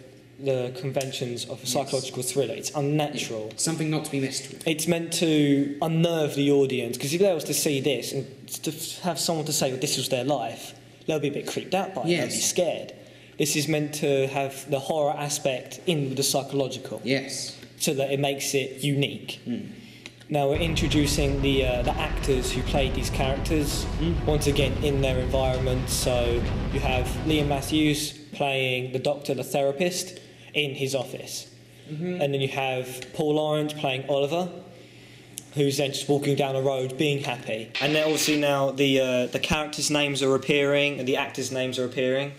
conventions of a psychological thriller. It's unnatural. Something not to be messed with. It's meant to unnerve the audience, because if they was to see this and to have someone to say well, this was their life, they'll be a bit creeped out by it. They'll be Yes. scared. This is meant to have the horror aspect in with the psychological, Yes. so that it makes it unique. Now we're introducing the actors who played these characters once again in their environment. So you have Liam Matthews playing the doctor, the therapist, in his office, and then you have Paul Lawrence playing Oliver, who's then just walking down a road being happy. And then obviously now the characters' names are appearing and the actors' names are appearing,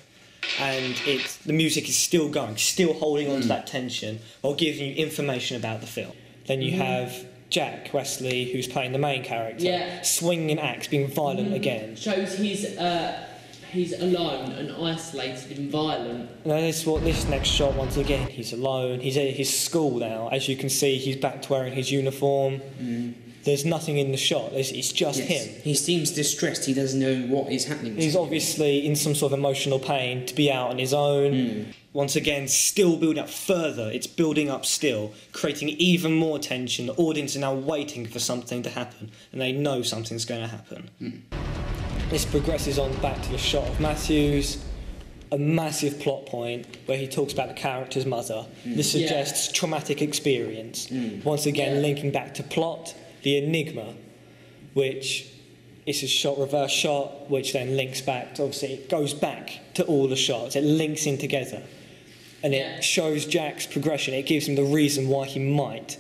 and the music is still going, still holding on to that tension while giving you information about the film. Then you have Jack Wesley, who's playing the main character, Yeah. swinging an axe, being violent again. Shows he's alone and isolated and violent. Now this next shot, once again, he's alone. He's at his school now. As you can see, he's back to wearing his uniform. There's nothing in the shot. It's just him. He seems distressed. He doesn't know what is happening. He's to him. obviously in some sort of emotional pain to be out on his own. Once again, still building up further. It's building up still, creating even more tension. The audience are now waiting for something to happen, and they know something's going to happen. This progresses on back to the shot of Matthews, a massive plot point where he talks about the character's mother. This suggests traumatic experience. Once again, linking back to plot, the enigma, which is a shot, reverse shot, which then links back to, obviously, it goes back to all the shots. It links in together. And it shows Jack's progression. It gives him the reason why he might.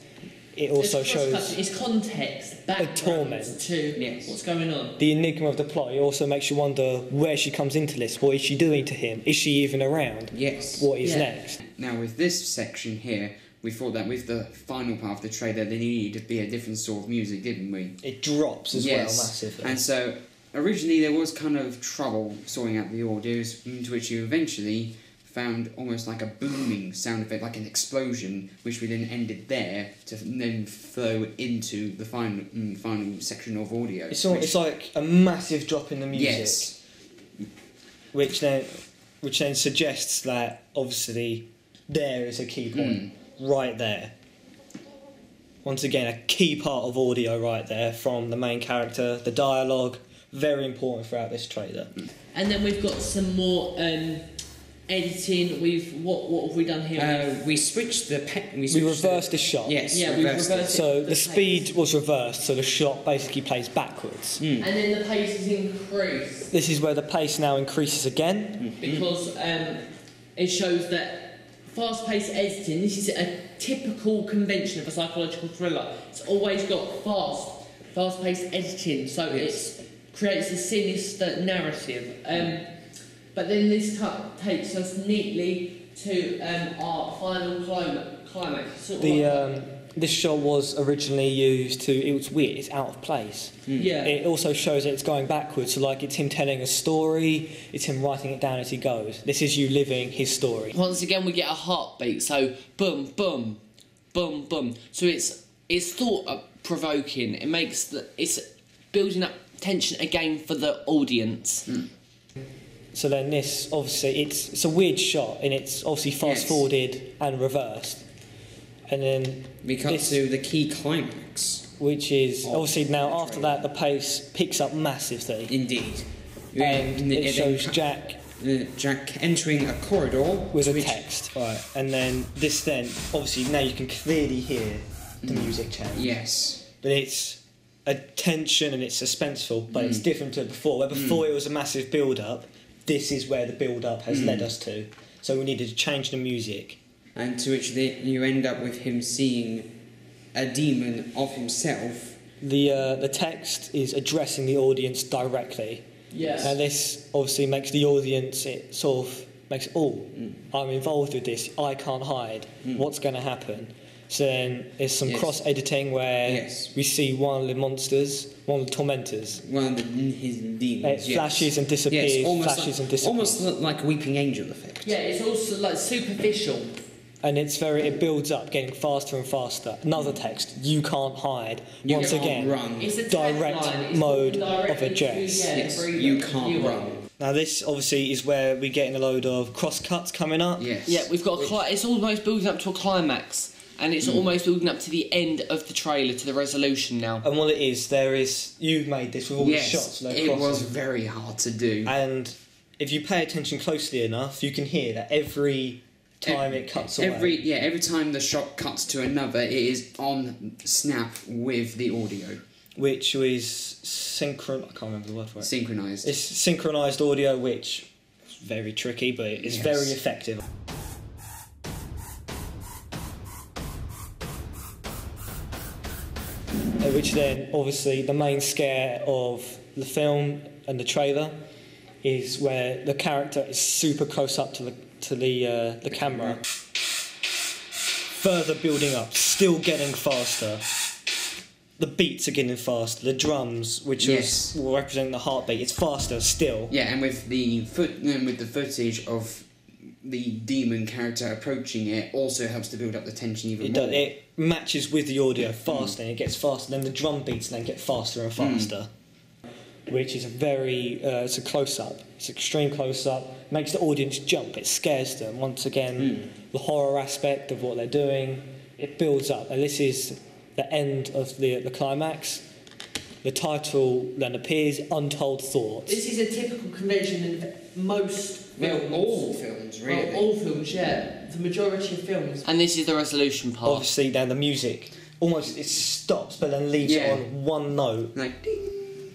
It also shows It's context, background torment. to what's going on. the enigma of the plot. It also makes you wonder where she comes into this. What is she doing to him? Is she even around? Yes. What is next? Now, with this section here, we thought that with the final part of the trailer, there needed to be a different sort of music, didn't we? It drops as well massively. And so, originally there was kind of trouble sorting out the audios, to which you eventually found almost like a booming sound effect, like an explosion, which we then ended there to then flow into the final section of audio. It's like a massive drop in the music, yes, which then suggests that obviously there is a key point right there. Once again, a key part of audio right there from the main character, the dialogue, very important throughout this trailer. And then we've got some more editing. What have we done here? We switched the we reversed the shot. Yes, yeah, we reversed it. So the speed was reversed, so the shot basically plays backwards. And then the pace is increased. This is where the pace now increases again. Because it shows that fast-paced editing, this is a typical convention of a psychological thriller. It's always got fast-paced editing, so it creates a sinister narrative. But then this takes us neatly to our final climax. This shot was originally used it was weird, it's out of place. Yeah. It also shows that it's going backwards, so like it's him telling a story, it's him writing it down as he goes. This is you living his story. Once again we get a heartbeat, so boom, boom, boom, boom. So it's thought-provoking, it's building up tension again for the audience. So then this, obviously, it's a weird shot, and it's obviously fast-forwarded and reversed. And then we cut to the key climax, which is obviously now after that the pace picks up massively. Indeed, and it shows Jack entering a corridor with a text. Right, and then obviously now you can clearly hear the music change. Yes, but it's a tension and it's suspenseful, but it's different to before. Where before it was a massive build-up, this is where the build-up has led us to. So we needed to change the music. And to which you end up with him seeing a demon of himself. The text is addressing the audience directly. Yes. Now this obviously makes the audience, it sort of makes, I'm involved with this, I can't hide, what's going to happen? So then there's some cross-editing where we see one of the monsters, one of the tormentors. One of his demons. It flashes and disappears, Almost like a weeping angel effect. Yeah, it's also like superficial. And it builds up, getting faster and faster. Another text, you can't hide. Once again, it's a direct mode of address. Yes, you can't run. Now this obviously is where we're getting a load of cross-cuts coming up. Yes. Yeah, we've got it's almost building up to a climax. And it's almost building up to the end of the trailer, to the resolution now. And what it is, you've made this with all the shots. It was very hard to do. And if you pay attention closely enough, you can hear that every time it cuts away. Every time the shot cuts to another, it is on snap with the audio. Which is I can't remember the word for it. Synchronised. It's synchronised audio, which is very tricky, but it's very effective. Which then, obviously, the main scare of the film and the trailer is where the character is super close up to the camera, further building up, still getting faster. The beats are getting faster. The drums, which will represent the heartbeat, it's faster still. Yeah, and with the footage of the demon character approaching it, also helps to build up the tension even more. It matches with the audio faster, and it gets faster. Then the drum beats then get faster and faster, which is it's a close-up. It's extreme close-up. Makes the audience jump. It scares them. Once again, the horror aspect of what they're doing, it builds up. And this is the end of the climax. The title then appears, Untold Thoughts. This is a typical convention in most films. All films, really. Well, all films, yeah. The majority of films. And this is the resolution part. Obviously, then the music almost it stops, but then leaves it on one note. Like ding.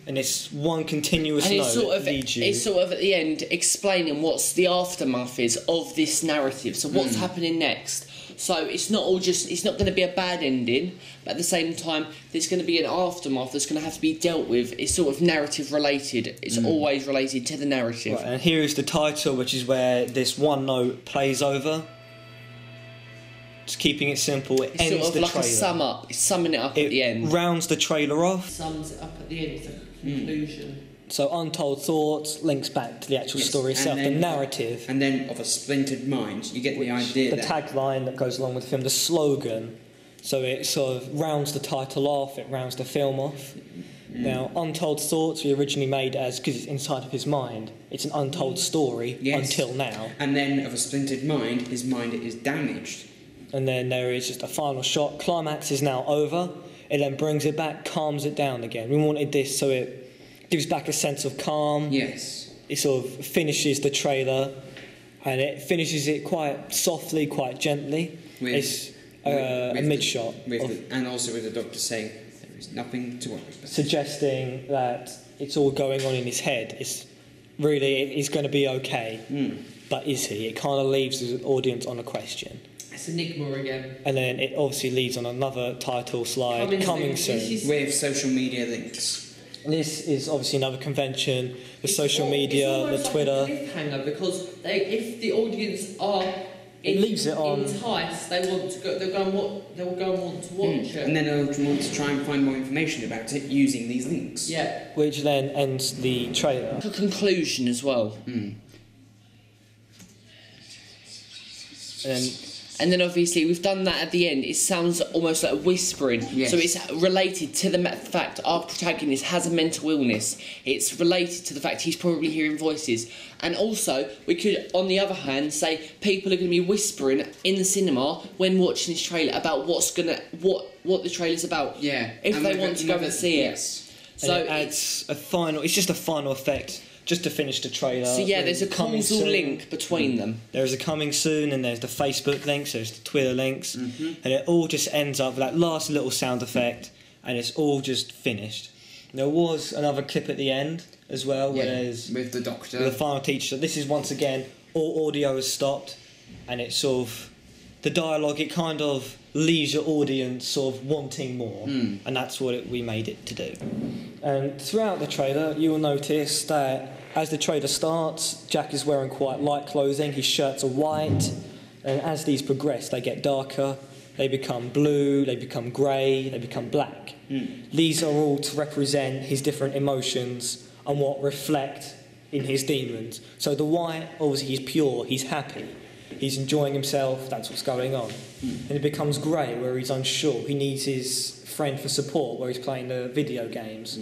And it's one continuous note that leads you. It's sort of at the end explaining what's the aftermath is of this narrative. So what's happening next? So it's not going to be a bad ending, but at the same time, there's going to be an aftermath that's going to have to be dealt with. It's sort of narrative related. It's always related to the narrative. Right, and here is the title, which is where this one note plays over. Just keeping it simple, it ends sort of the like trailer. a sum up. It's summing it up at the end. It rounds the trailer off. Sums it up at the end. It's a conclusion. So Untold Thoughts links back to the actual story itself, the narrative. And then of a splintered mind, you get the idea. The tagline that goes along with the film, the slogan. So it sort of rounds the title off, it rounds the film off. Now, Untold Thoughts we originally made as, because it's inside of his mind, it's an untold story until now. And then of a splintered mind, his mind is damaged. And then there is just a final shot, climax is now over, it then brings it back, calms it down again. We wanted this so it gives back a sense of calm. Yes. It sort of finishes the trailer, and it finishes it quite softly, quite gently. It's a mid-shot. And also with the doctor saying, there is nothing to worry about. Suggesting that it's all going on in his head. It's really, he's going to be okay. But is he? It kind of leaves the audience on a question. It's Enigma again. And then it obviously leads on another title slide, coming soon. With social media links. This is obviously another convention, the social media, the Twitter. It's like a cliffhanger, because if the audience are leaves it on. enticed, they want to go. They'll go and want to watch it. And then they'll want to try and find more information about it using these links. Yeah. Which then ends the trailer. A conclusion as well. And then obviously we've done that at the end. It sounds almost like whispering. Yes. So it's related to the fact our protagonist has a mental illness. It's related to the fact he's probably hearing voices. And also, we could, on the other hand, say people are going to be whispering in the cinema when watching this trailer about what the trailer's about. Yeah. If they want to go and see it. So it adds a final. It's just a final effect. Just to finish the trailer. So yeah, there's a causal link between them. There's a coming soon, and there's the Facebook links, there's the Twitter links, and it all just ends up with that last little sound effect, and it's all just finished. There was another clip at the end as well, where there's with the doctor, the final teacher. This is once again all audio has stopped, and it's sort of the dialogue. It kind of leaves your audience sort of wanting more, and that's what we made it to do. And throughout the trailer, you will notice that as the trailer starts, Jack is wearing quite light clothing. His shirts are white, and as these progress, they get darker. They become blue, they become grey, they become black. These are all to represent his different emotions and what reflect in his demons. So the white, obviously, he's pure, he's happy. He's enjoying himself, that's what's going on. And it becomes grey, where he's unsure. He needs his friend for support, where he's playing the video games.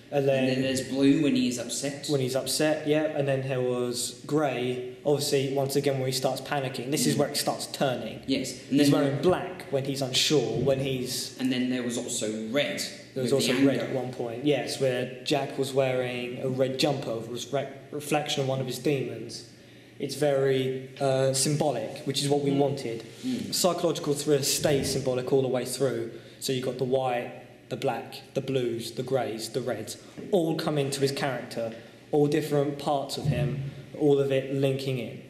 And then there's blue when he's upset. When he's upset, yeah. And then there was grey, obviously, once again, when he starts panicking. This is where it starts turning. Yes. And he's wearing black when he's unsure, when he's... And then there was also red. There was also red at one point, yes, where Jack was wearing a red jumper, it was reflection of one of his demons. It's very symbolic, which is what we wanted. Psychological thriller stays symbolic all the way through. So you've got the white, the black, the blues, the greys, the reds, all come into his character, all different parts of him, all of it linking in.